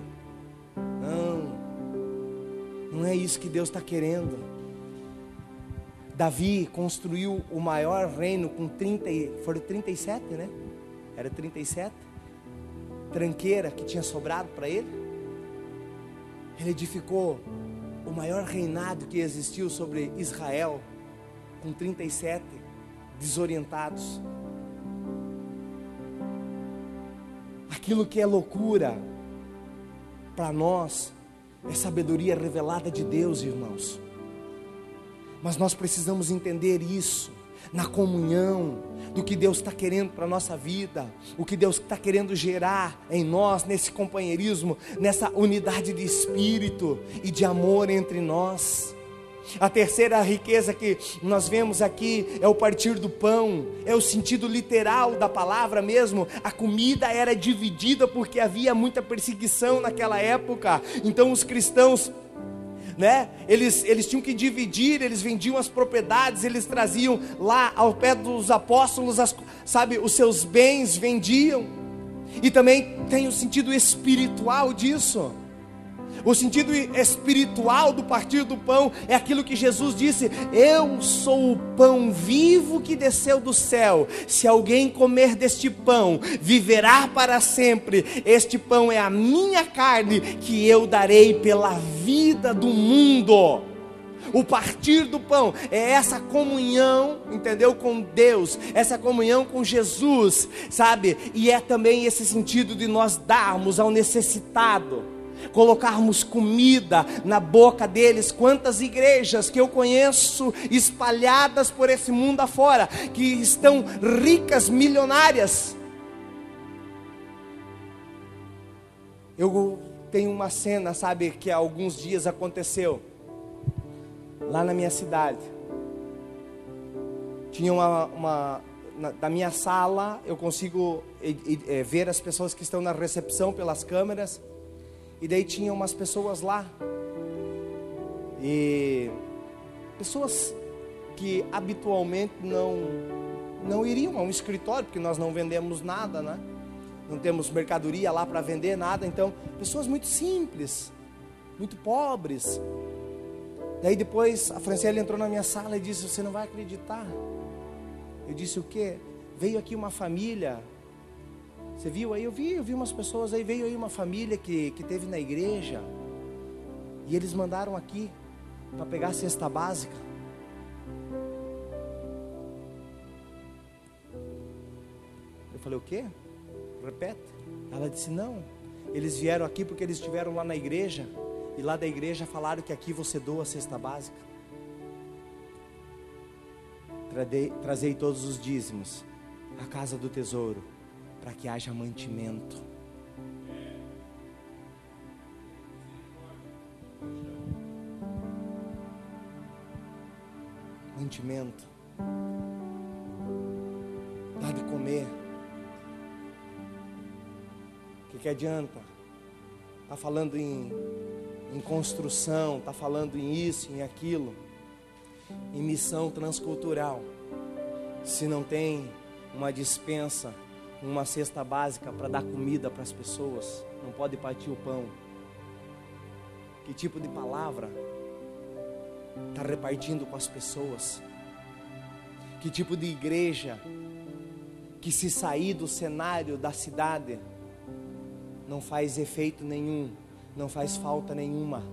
Não é isso que Deus está querendo. Davi construiu o maior reino com 37, né? Era 37 tranqueira que tinha sobrado para ele. Ele edificou o maior reinado que existiu sobre Israel, com 37 desorientados. Aquilo que é loucura para nós é sabedoria revelada de Deus, irmãos. Mas nós precisamos entender isso, na comunhão, do que Deus está querendo para a nossa vida, o que Deus está querendo gerar em nós, nesse companheirismo, nessa unidade de espírito e de amor entre nós. A terceira riqueza que nós vemos aqui é o partir do pão, é o sentido literal da palavra mesmo. A comida era dividida porque havia muita perseguição naquela época, então os cristãos, né? Eles tinham que dividir, eles vendiam as propriedades, eles traziam lá ao pé dos apóstolos, os seus bens vendiam. E também tem o sentido espiritual disso. O sentido espiritual do partir do pão é aquilo que Jesus disse: eu sou o pão vivo que desceu do céu. Se alguém comer deste pão, viverá para sempre. Este pão é a minha carne, que eu darei pela vida do mundo. O partir do pão é essa comunhão, entendeu? Com Deus, essa comunhão com Jesus, sabe? E é também esse sentido de nós darmos ao necessitado, colocarmos comida na boca deles. Quantas igrejas que eu conheço espalhadas por esse mundo afora, que estão ricas, milionárias. Eu tenho uma cena, sabe, que há alguns dias aconteceu lá na minha cidade. Tinha da minha sala, eu consigo ver as pessoas que estão na recepção pelas câmeras. E daí tinha umas pessoas lá, e pessoas que habitualmente não iriam a um escritório, porque nós não vendemos nada, né? Não temos mercadoria lá para vender nada. Então, pessoas muito simples, muito pobres. Daí depois a Franciele entrou na minha sala e disse: você não vai acreditar. Eu disse: o quê? Veio aqui uma família. Você viu aí? Eu vi umas pessoas aí. Veio aí uma família que teve na igreja, e eles mandaram aqui para pegar a cesta básica. Eu falei: o quê? Repete. Ela disse: não, eles vieram aqui porque eles estiveram lá na igreja, e lá da igreja falaram que aqui você doa a cesta básica. trazei todos os dízimos à casa do tesouro, para que haja mantimento. Mantimento. Dá de comer. O que adianta? Está falando em construção, está falando em isso, em aquilo, em missão transcultural. Se não tem uma despensa, uma cesta básica para dar comida para as pessoas, não pode partir o pão. Que tipo de palavra está repartindo com as pessoas? Que tipo de igreja que, se sair do cenário da cidade, não faz efeito nenhum, não faz falta nenhuma?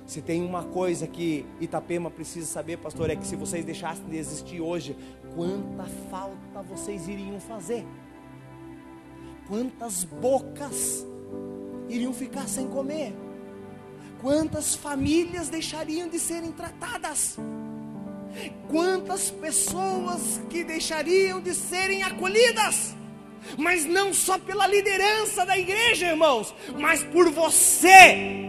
Se tem uma coisa que Itapema precisa saber, pastor, é que se vocês deixassem de existir hoje, quanta falta vocês iriam fazer? Quantas bocas iriam ficar sem comer? Quantas famílias deixariam de serem tratadas? Quantas pessoas que deixariam de serem acolhidas? Mas não só pela liderança da igreja, irmãos, mas por você,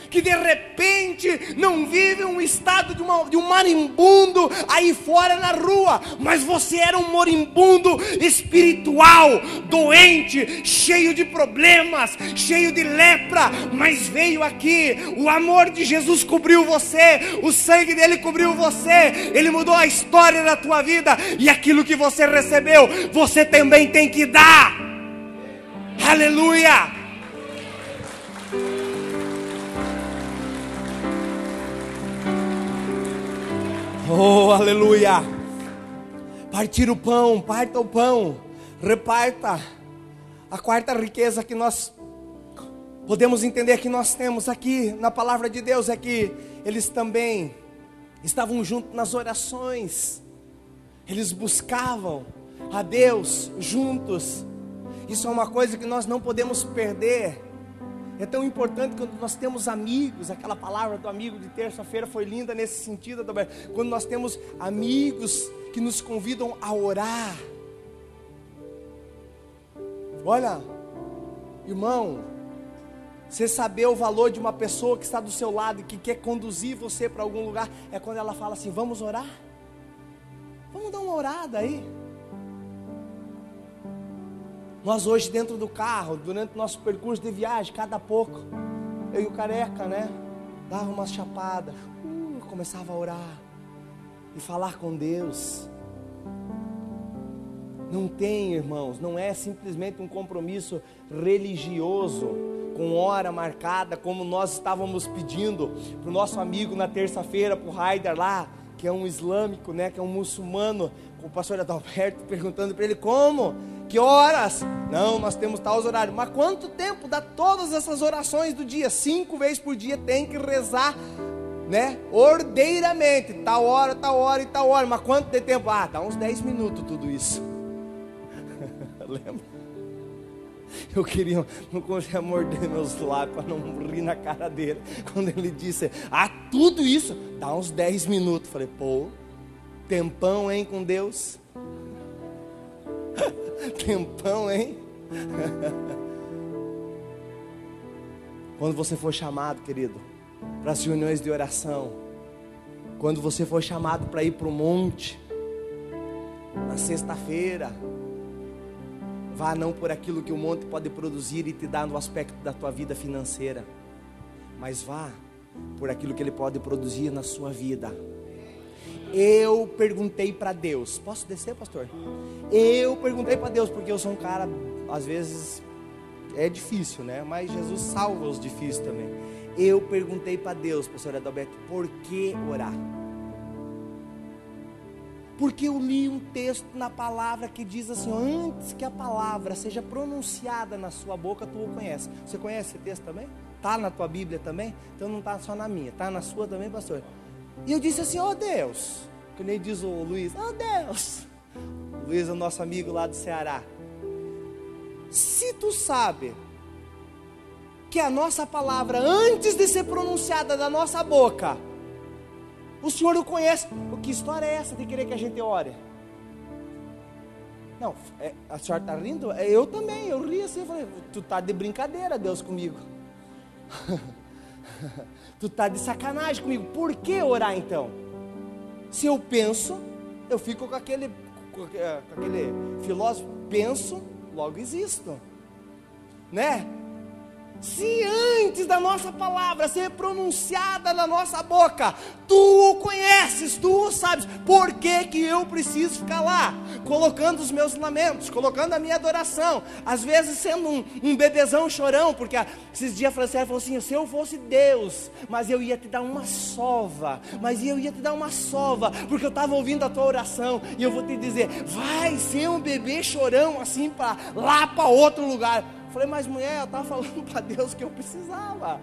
que de repente não vive um estado de um moribundo aí fora na rua, mas você era um moribundo espiritual, doente, cheio de problemas, cheio de lepra, mas veio aqui, o amor de Jesus cobriu você, o sangue dele cobriu você, ele mudou a história da tua vida, e aquilo que você recebeu, você também tem que dar. Aleluia! Oh, aleluia! Partir o pão, parta o pão, reparta. A quarta riqueza que nós podemos entender que nós temos aqui na palavra de Deus é que eles também estavam juntos nas orações. Eles buscavam a Deus juntos. Isso é uma coisa que nós não podemos perder. É tão importante quando nós temos amigos. Aquela palavra do amigo de terça-feira foi linda nesse sentido também. Quando nós temos amigos que nos convidam a orar. Olha, irmão, você saber o valor de uma pessoa que está do seu lado e que quer conduzir você para algum lugar, é quando ela fala assim: vamos orar? Vamos dar uma orada aí. Nós hoje dentro do carro, durante o nosso percurso de viagem, cada pouco, eu e o Careca, né, dava umas chapadas, começava a orar e falar com Deus. Não tem, irmãos, não é simplesmente um compromisso religioso, com hora marcada, como nós estávamos pedindo para o nosso amigo na terça-feira, para o Haider lá, que é um islâmico, né, que é um muçulmano, com o pastor Adalberto perguntando para ele: como? Que horas? Não, nós temos tal horário. Mas quanto tempo dá todas essas orações do dia? 5 vezes por dia tem que rezar, né, ordeiramente, tal hora e tal hora. Mas quanto de tempo? Dá uns 10 minutos tudo isso. Lembra? Eu queria, não conseguia morder meus lábios para não rir na cara dele, quando ele disse: tudo isso dá uns 10 minutos. Falei: pô, tempão, hein, com Deus. Tempão, hein? Quando você for chamado, querido, para as reuniões de oração, quando você for chamado para ir para o monte, na sexta-feira, vá não por aquilo que o monte pode produzir e te dar no aspecto da tua vida financeira, mas vá por aquilo que ele pode produzir na sua vida. Eu perguntei para Deus, posso descer, pastor? Eu perguntei para Deus, porque eu sou um cara, às vezes é difícil, né? Mas Jesus salva os difíceis também. Eu perguntei para Deus, pastor Adalberto, por que orar? Porque eu li um texto na palavra que diz assim: antes que a palavra seja pronunciada na sua boca, tu o conhece. Você conhece esse texto também? Está na tua Bíblia também? Então não está só na minha, está na sua também, pastor? E eu disse assim: Deus, que nem diz o Luiz, Deus, o Luiz é o nosso amigo lá do Ceará, se tu sabe que a nossa palavra, antes de ser pronunciada da nossa boca, O Senhor o conhece. Que história é essa de querer que a gente ore? Não, a senhora está rindo? Eu também, eu ri assim, falei, tu tá de brincadeira, Deus, comigo. Tu tá de sacanagem comigo. Por que orar então? Se eu penso, eu fico com aquele filósofo, penso, logo existo, né? Se antes da nossa palavra ser pronunciada na nossa boca, tu o conheces, tu o sabes, por que eu preciso ficar lá, colocando os meus lamentos, colocando a minha adoração, às vezes sendo um bebezão chorão, porque esses dias a Franciele falou assim, se eu fosse Deus, mas eu ia te dar uma sova, porque eu estava ouvindo a tua oração, e eu vou te dizer, vai ser um bebê chorão assim, lá para outro lugar. Falei, mas mulher, eu estava falando para Deus que eu precisava.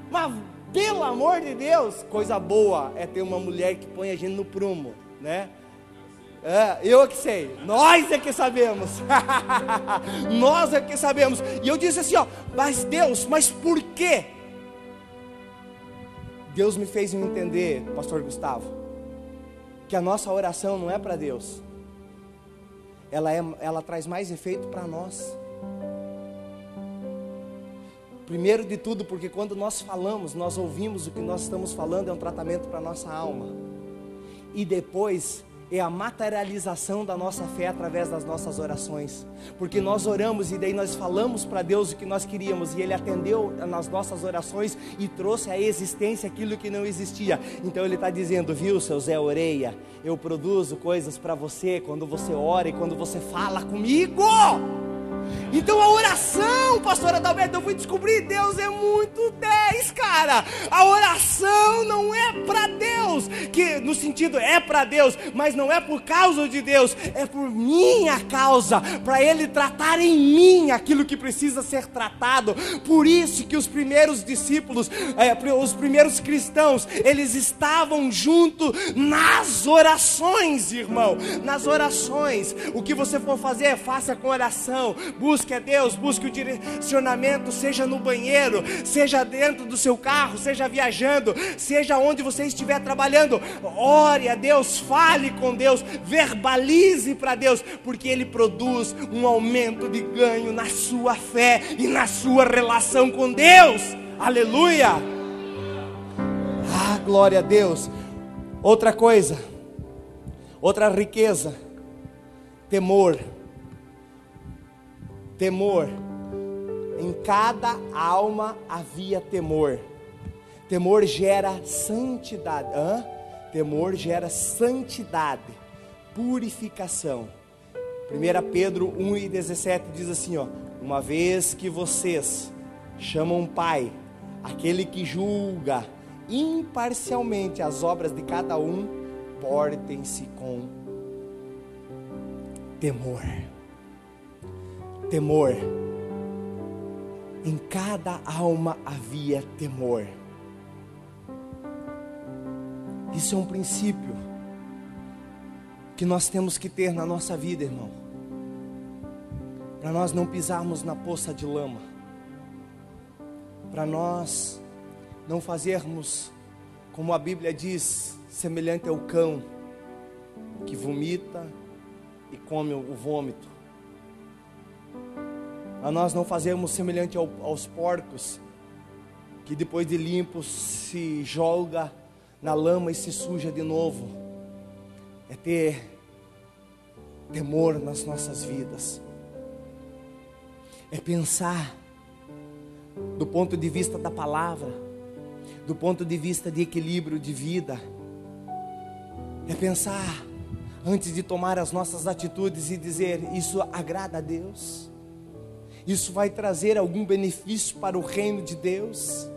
Mas pelo amor de Deus, coisa boa é ter uma mulher que põe a gente no prumo, né? Eu é que sei, nós é que sabemos. Nós é que sabemos. E eu disse assim, mas Deus, mas por quê? Deus me fez entender, pastor Gustavo, que a nossa oração não é para Deus. Ela traz mais efeito para nós. Primeiro de tudo, porque quando nós falamos, nós ouvimos o que nós estamos falando, é um tratamento para a nossa alma. E depois, é a materialização da nossa fé através das nossas orações. Porque nós oramos e daí nós falamos para Deus o que nós queríamos. E Ele atendeu nas nossas orações e trouxe à existência aquilo que não existia. Então Ele está dizendo, viu, seu Zé Oreia, eu produzo coisas para você quando você ora e quando você fala comigo. Então a oração, pastor Adalberto, eu fui descobrir, Deus é muito 10, cara. A oração não é para Deus, que no sentido é para Deus, mas não é por causa de Deus, é por minha causa, para Ele tratar em mim aquilo que precisa ser tratado. Por isso que os primeiros discípulos, os primeiros cristãos, eles estavam junto nas orações, irmão, nas orações. O que você for fazer, faça com oração. Busque a Deus, busque o direcionamento, seja no banheiro, seja dentro do seu carro, seja viajando, seja onde você estiver trabalhando. Ore a Deus, fale com Deus, verbalize para Deus, porque Ele produz um aumento de ganho na sua fé e na sua relação com Deus. Aleluia! Ah, glória a Deus. Outra coisa, outra riqueza, temor. Temor, em cada alma havia temor. Temor gera santidade. Temor gera santidade, purificação. 1 Pedro 1,17 diz assim, uma vez que vocês chamam Pai, aquele que julga imparcialmente as obras de cada um, portem-se com temor. Temor, em cada alma havia temor. Isso é um princípio que nós temos que ter na nossa vida, irmão, para nós não pisarmos na poça de lama, para nós não fazermos, como a Bíblia diz, semelhante ao cão que vomita e come o vômito. A nós não fazermos semelhante aos porcos, que depois de limpos se joga na lama e se suja de novo. É ter temor nas nossas vidas. É pensar do ponto de vista da palavra, do ponto de vista de equilíbrio de vida. É pensar antes de tomar as nossas atitudes e dizer, isso agrada a Deus? Isso vai trazer algum benefício para o reino de Deus?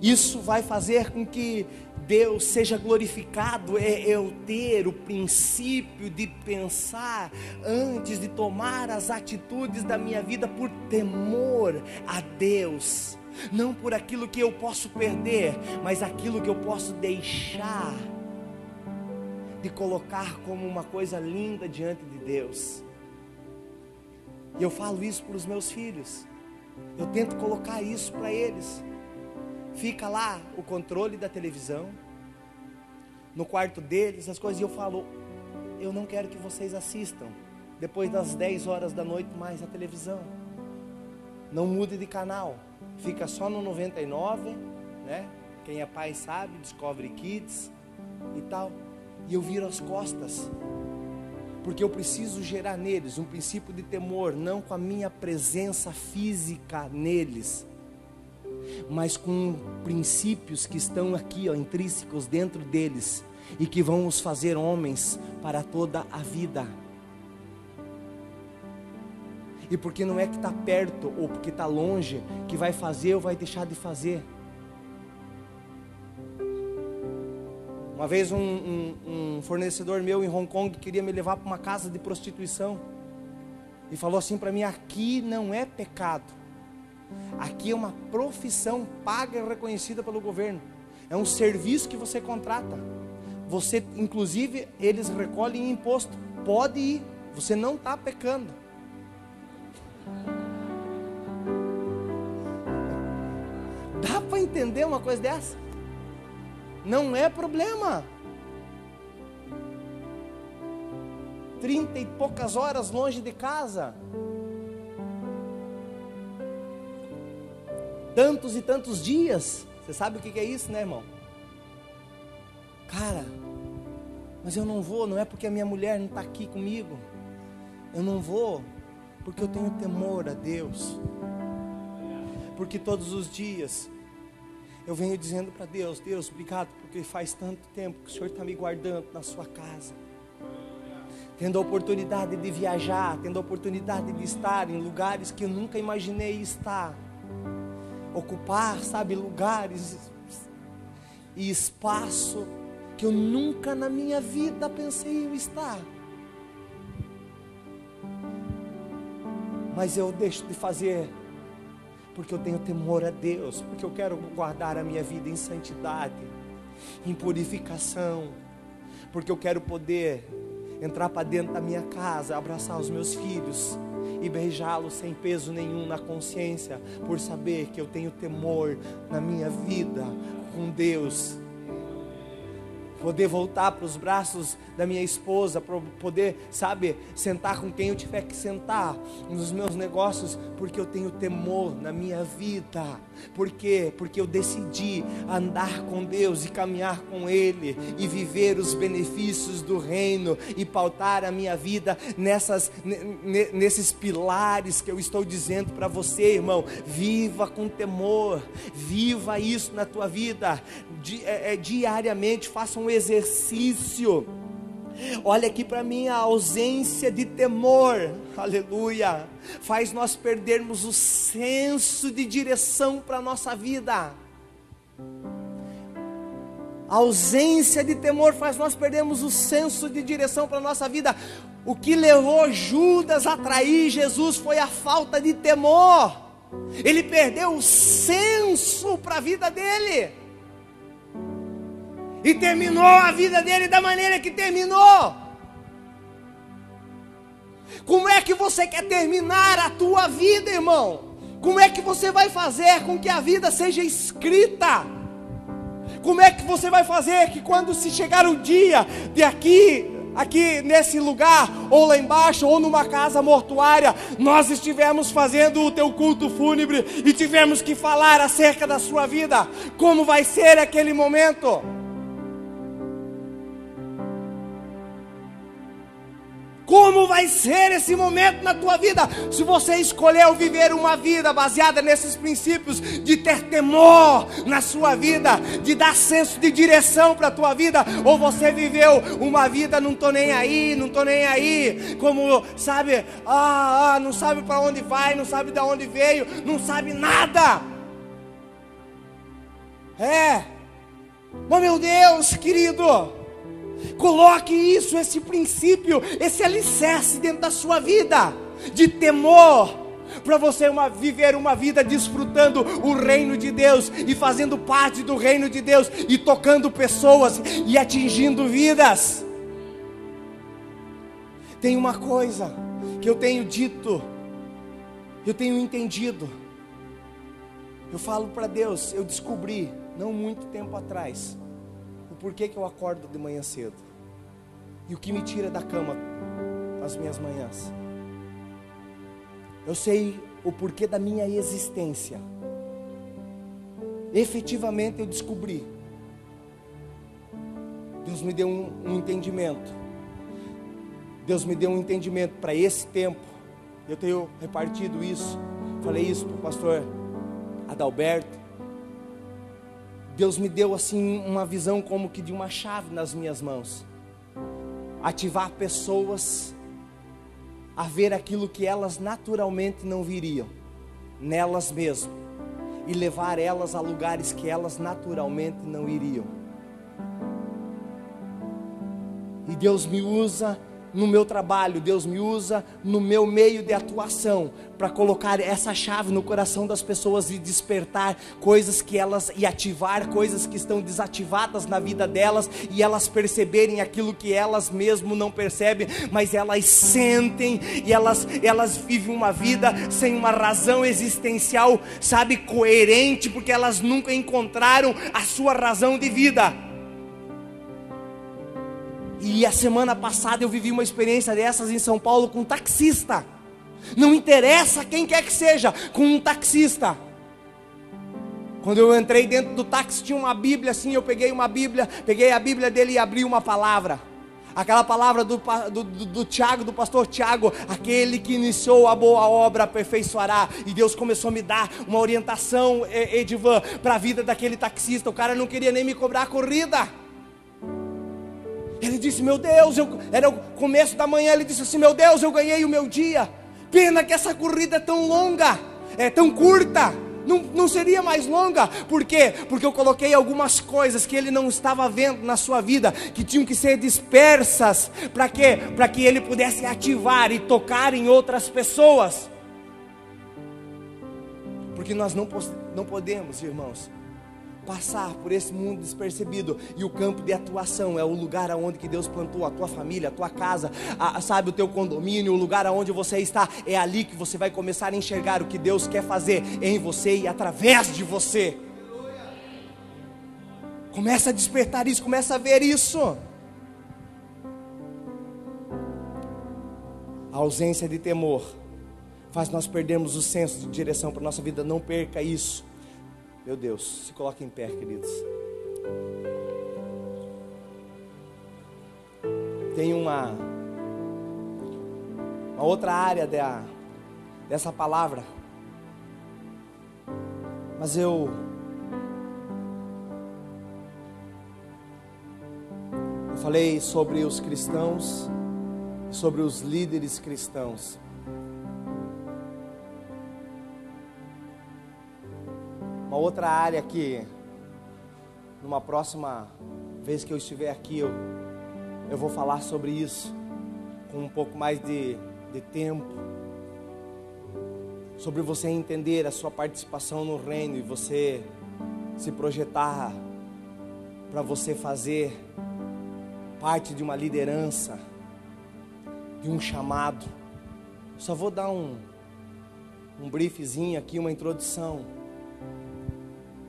Isso vai fazer com que Deus seja glorificado? É eu ter o princípio de pensar antes de tomar as atitudes da minha vida por temor a Deus, não por aquilo que eu posso perder, mas aquilo que eu posso deixar de colocar como uma coisa linda diante de Deus. E eu falo isso para os meus filhos, eu tento colocar isso para eles. Fica lá o controle da televisão, no quarto deles, as coisas, e eu falo, eu não quero que vocês assistam depois das 10 horas da noite mais a televisão. Não mude de canal, fica só no 99, né? Quem é pai sabe, Discovery Kids e tal. E eu viro as costas, porque eu preciso gerar neles um princípio de temor, não com a minha presença física neles, mas com princípios que estão aqui, ó, intrínsecos dentro deles, e que vão os fazer homens para toda a vida. E porque não é que está perto ou porque está longe que vai fazer ou vai deixar de fazer. Uma vez um fornecedor meu em Hong Kong queria me levar para uma casa de prostituição e falou assim para mim: aqui não é pecado, aqui é uma profissão paga e reconhecida pelo governo, é um serviço que você contrata, você, inclusive, eles recolhem imposto, pode ir, você não está pecando. Dá para entender uma coisa dessa? Não é problema. 30 e poucas horas longe de casa, tantos e tantos dias. Você sabe o que é isso, né, irmão? Cara, mas eu não vou, não é porque a minha mulher não está aqui comigo. Eu não vou porque eu tenho temor a Deus. Porque todos os dias eu venho dizendo para Deus: Deus, obrigado, porque faz tanto tempo que o Senhor está me guardando na sua casa, tendo a oportunidade de viajar, tendo a oportunidade de estar em lugares que eu nunca imaginei estar, ocupar, sabe, lugares e espaço que eu nunca na minha vida pensei em estar. Mas eu deixo de fazer porque eu tenho temor a Deus, porque eu quero guardar a minha vida em santidade, em purificação, porque eu quero poder entrar para dentro da minha casa, abraçar os meus filhos e beijá-los sem peso nenhum na consciência, por saber que eu tenho temor na minha vida com Deus. Poder voltar para os braços da minha esposa, para poder, sabe, sentar com quem eu tiver que sentar nos meus negócios, porque eu tenho temor na minha vida. Por quê? Porque eu decidi andar com Deus e caminhar com Ele e viver os benefícios do reino e pautar a minha vida nesses pilares que eu estou dizendo para você, irmão. Viva com temor, viva isso na tua vida, diariamente, faça um exercício. Olha aqui para mim, a ausência de temor, aleluia, faz nós perdermos o senso de direção para a nossa vida. A ausência de temor faz nós perdermos o senso de direção para a nossa vida. O que levou Judas a trair Jesus foi a falta de temor. Ele perdeu o senso para a vida dele e terminou a vida dele da maneira que terminou. Como é que você quer terminar a tua vida, irmão? Como é que você vai fazer com que a vida seja escrita? Como é que você vai fazer que quando se chegar o dia de aqui nesse lugar, ou lá embaixo, ou numa casa mortuária, nós estivermos fazendo o teu culto fúnebre e tivermos que falar acerca da sua vida? Como vai ser aquele momento? Como vai ser esse momento na tua vida? Se você escolheu viver uma vida baseada nesses princípios, de ter temor na sua vida, de dar senso de direção para a tua vida, ou você viveu uma vida não tô nem aí, como, sabe, não sabe para onde vai, não sabe de onde veio, não sabe nada. Mas meu Deus, querido, coloque isso, esse princípio, esse alicerce dentro da sua vida, de temor, para você viver uma vida desfrutando o reino de Deus, e fazendo parte do reino de Deus, e tocando pessoas, e atingindo vidas. Tem uma coisa que eu tenho dito, eu tenho entendido, eu falo para Deus, eu descobri, não muito tempo atrás, o porquê que eu acordo de manhã cedo. E o que me tira da cama nas minhas manhãs. Eu sei o porquê da minha existência. Efetivamente eu descobri. Deus me deu um entendimento. Deus me deu um entendimento para esse tempo. Eu tenho repartido isso. Falei isso para o pastor Adalberto. Deus me deu assim uma visão como que de uma chave nas minhas mãos. Ativar pessoas a ver aquilo que elas naturalmente não viriam nelas mesmas, e levar elas a lugares que elas naturalmente não iriam. E Deus me usa no meu trabalho, Deus me usa no meu meio de atuação, para colocar essa chave no coração das pessoas e despertar coisas que elas, e ativar coisas que estão desativadas na vida delas, e elas perceberem aquilo que elas mesmo não percebem, mas elas sentem, e elas vivem uma vida sem uma razão existencial, sabe, coerente, porque elas nunca encontraram a sua razão de vida. E a semana passada eu vivi uma experiência dessas em São Paulo com um taxista. Não interessa quem quer que seja, com um taxista. Quando eu entrei dentro do táxi tinha uma Bíblia assim, eu peguei uma Bíblia, peguei a Bíblia dele e abri uma palavra. Aquela palavra do Tiago, do pastor Tiago: aquele que iniciou a boa obra aperfeiçoará. E Deus começou a me dar uma orientação, Edivan, para a vida daquele taxista. O cara não queria nem me cobrar a corrida. Ele disse: meu Deus, era o começo da manhã, ele disse assim: meu Deus, eu ganhei o meu dia. Pena que essa corrida é tão longa, é tão curta. Não seria mais longa. Por quê? Porque eu coloquei algumas coisas que ele não estava vendo na sua vida, que tinham que ser dispersas. Para quê? Para que ele pudesse ativar e tocar em outras pessoas. Porque nós não podemos, irmãos, passar por esse mundo despercebido. E o campo de atuação é o lugar aonde que Deus plantou a tua família, a tua casa, sabe, o teu condomínio, o lugar aonde você está. É ali que você vai começar a enxergar o que Deus quer fazer em você e através de você. Começa a despertar isso, começa a ver isso. A ausência de temor faz nós perdermos o senso de direção para a nossa vida. Não perca isso. Meu Deus, se coloque em pé, queridos. Tem uma outra área dessa palavra, mas eu falei sobre os cristãos e sobre os líderes cristãos. Uma outra área que, numa próxima vez que eu estiver aqui, eu vou falar sobre isso, com um pouco mais de tempo, sobre você entender a sua participação no reino e você se projetar para você fazer parte de uma liderança, de um chamado. Só vou dar um briefzinho aqui, uma introdução,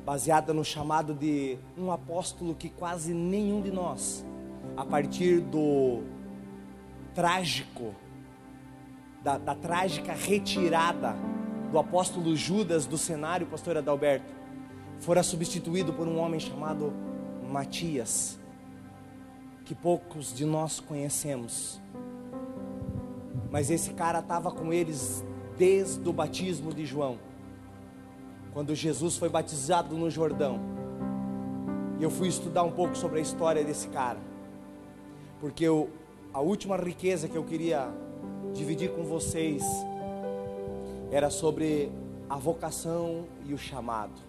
baseada no chamado de um apóstolo que quase nenhum de nós, a partir do trágico, da trágica retirada do apóstolo Judas do cenário, pastor Adalberto, fora substituído por um homem chamado Matias, que poucos de nós conhecemos. Mas esse cara estava com eles desde o batismo de João, quando Jesus foi batizado no Jordão. E eu fui estudar um pouco sobre a história desse cara, porque a última riqueza que eu queria dividir com vocês era sobre a vocação e o chamado.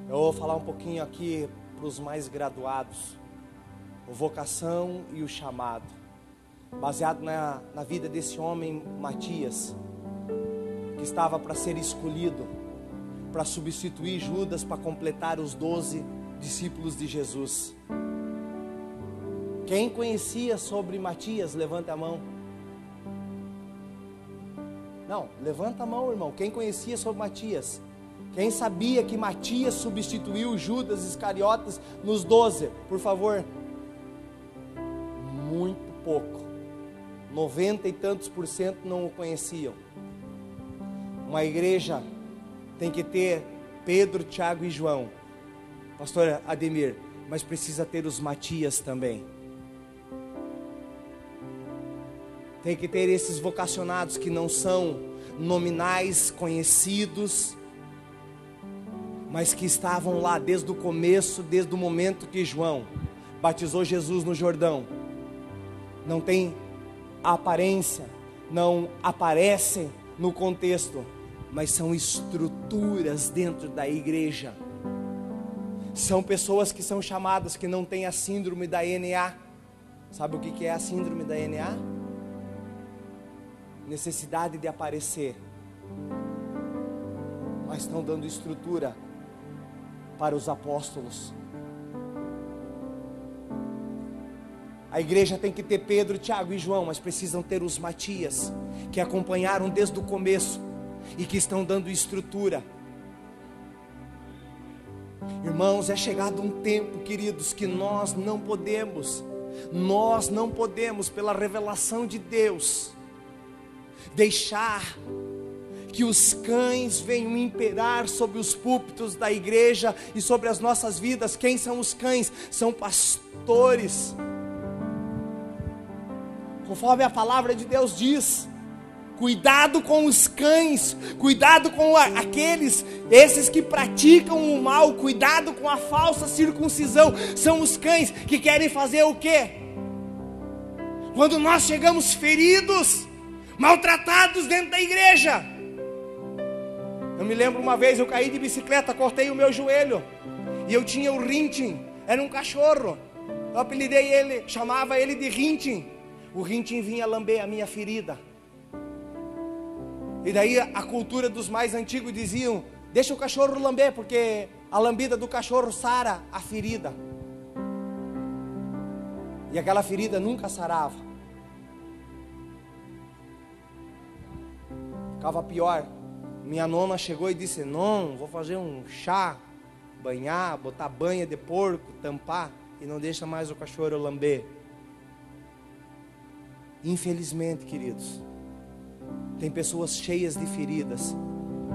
Eu vou falar um pouquinho aqui para os mais graduados, a vocação e o chamado, baseado na vida desse homem Matias, que estava para ser escolhido para substituir Judas, para completar os 12 discípulos de Jesus. Quem conhecia sobre Matias, levanta a mão. Não, levanta a mão, irmão. Quem conhecia sobre Matias? Quem sabia que Matias substituiu Judas Iscariotes nos 12? Por favor. Muito pouco. 90 e tantos % não o conheciam. Uma igreja tem que ter Pedro, Tiago e João. Pastor Ademir, mas precisa ter os Matias também. Tem que ter esses vocacionados que não são nominais, conhecidos, mas que estavam lá desde o começo, desde o momento que João batizou Jesus no Jordão. Não tem aparência, não aparecem no contexto, mas são estruturas dentro da igreja. São pessoas que são chamadas, que não têm a síndrome da NA. Sabe o que é a síndrome da NA? Necessidade de aparecer, mas estão dando estrutura para os apóstolos. A igreja tem que ter Pedro, Tiago e João, mas precisam ter os Matias, que acompanharam desde o começo e que estão dando estrutura. Irmãos, é chegado um tempo, queridos, que nós não podemos, pela revelação de Deus, deixar que os cães venham imperar sobre os púlpitos da igreja e sobre as nossas vidas. Quem são os cães? São pastores. Conforme a palavra de Deus diz, cuidado com os cães, cuidado com esses que praticam o mal, cuidado com a falsa circuncisão. São os cães que querem fazer o quê? Quando nós chegamos feridos, maltratados dentro da igreja. Eu me lembro uma vez, eu caí de bicicleta, cortei o meu joelho, e eu tinha o Rintin, era um cachorro. Eu apelidei ele, chamava ele de Rintin. O Rintin vinha lamber a minha ferida. E daí a cultura dos mais antigos diziam: deixa o cachorro lamber, porque a lambida do cachorro sara a ferida. E aquela ferida nunca sarava, ficava pior. Minha nona chegou e disse: não, vou fazer um chá, banhar, botar banha de porco, tampar, e não deixa mais o cachorro lamber. Infelizmente, queridos, tem pessoas cheias de feridas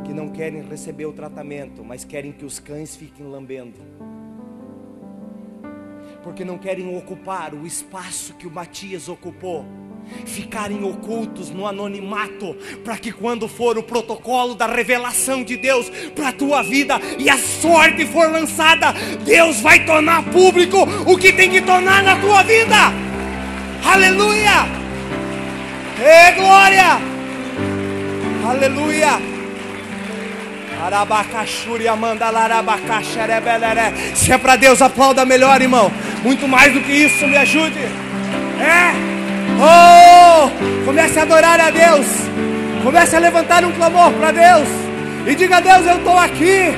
que não querem receber o tratamento, mas querem que os cães fiquem lambendo, porque não querem ocupar o espaço que o Matias ocupou, ficarem ocultos no anonimato, para que quando for o protocolo da revelação de Deus para a tua vida e a sorte for lançada, Deus vai tornar público o que tem que tornar na tua vida. Aleluia! Ei, glória! Aleluia! Se é para Deus, aplauda melhor, irmão. Muito mais do que isso, me ajude. Comece a adorar a Deus. Comece a levantar um clamor para Deus. E diga: Deus, eu estou aqui.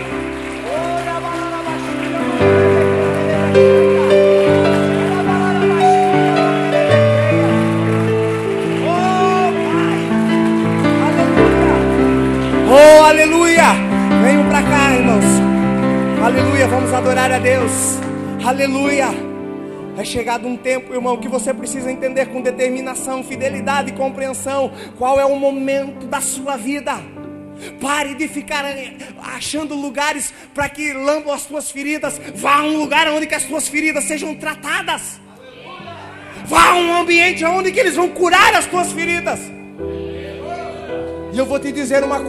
Oh, aleluia! Venham para cá, irmãos. Aleluia, vamos adorar a Deus. Aleluia! É chegado um tempo, irmão, que você precisa entender com determinação, fidelidade e compreensão qual é o momento da sua vida. Pare de ficar achando lugares para que lambam as suas feridas. Vá a um lugar onde que as suas feridas sejam tratadas. Vá a um ambiente onde que eles vão curar as suas feridas. E eu vou te dizer uma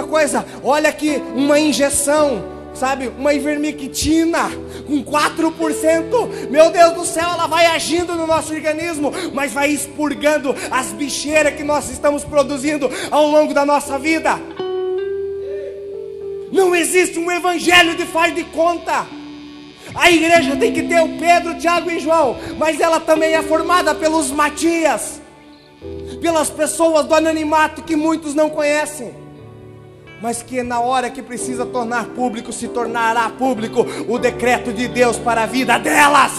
coisa. Olha aqui, uma injeção, sabe, uma ivermectina com 4%, meu Deus do céu, ela vai agindo no nosso organismo, mas vai expurgando as bicheiras que nós estamos produzindo ao longo da nossa vida. Não existe um evangelho de faz de conta. A igreja tem que ter o Pedro, Tiago e João, mas ela também é formada pelos Matias, pelas pessoas do anonimato que muitos não conhecem, mas que na hora que precisa tornar público, se tornará público o decreto de Deus para a vida delas.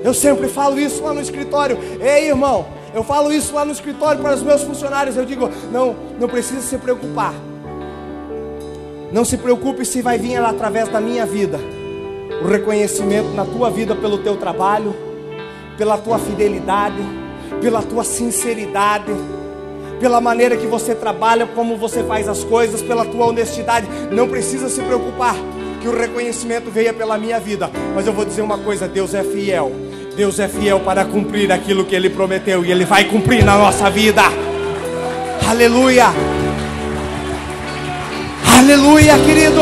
Eu sempre falo isso lá no escritório: ei, irmão, Eu falo isso lá no escritório para os meus funcionários. Eu digo, não precisa se preocupar. Não se preocupe se vai vir ela através da minha vida. O reconhecimento na tua vida pelo teu trabalho, pela tua fidelidade, pela tua sinceridade, pela maneira que você trabalha, como você faz as coisas, pela tua honestidade. Não precisa se preocupar que o reconhecimento venha pela minha vida. Mas eu vou dizer uma coisa, Deus é fiel. Deus é fiel para cumprir aquilo que Ele prometeu, e Ele vai cumprir na nossa vida. Aleluia. Aleluia, querido.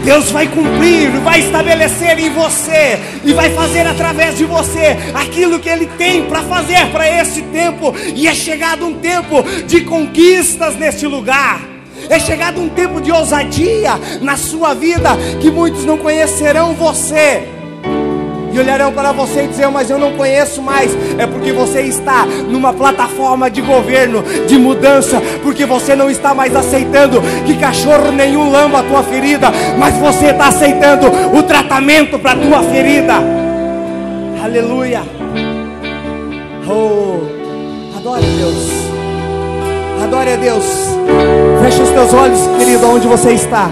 Deus vai cumprir, vai estabelecer em você e vai fazer através de você aquilo que Ele tem para fazer para esse tempo. E é chegado um tempo de conquistas neste lugar. É chegado um tempo de ousadia na sua vida, que muitos não conhecerão você e olharão para você e dizer, mas eu não conheço mais. É porque você está numa plataforma de governo, de mudança, porque você não está mais aceitando que cachorro nenhum lamba a tua ferida, mas você está aceitando o tratamento para a tua ferida. Aleluia. Oh, adore a Deus. Adore a Deus. Feche os teus olhos, querido, onde você está.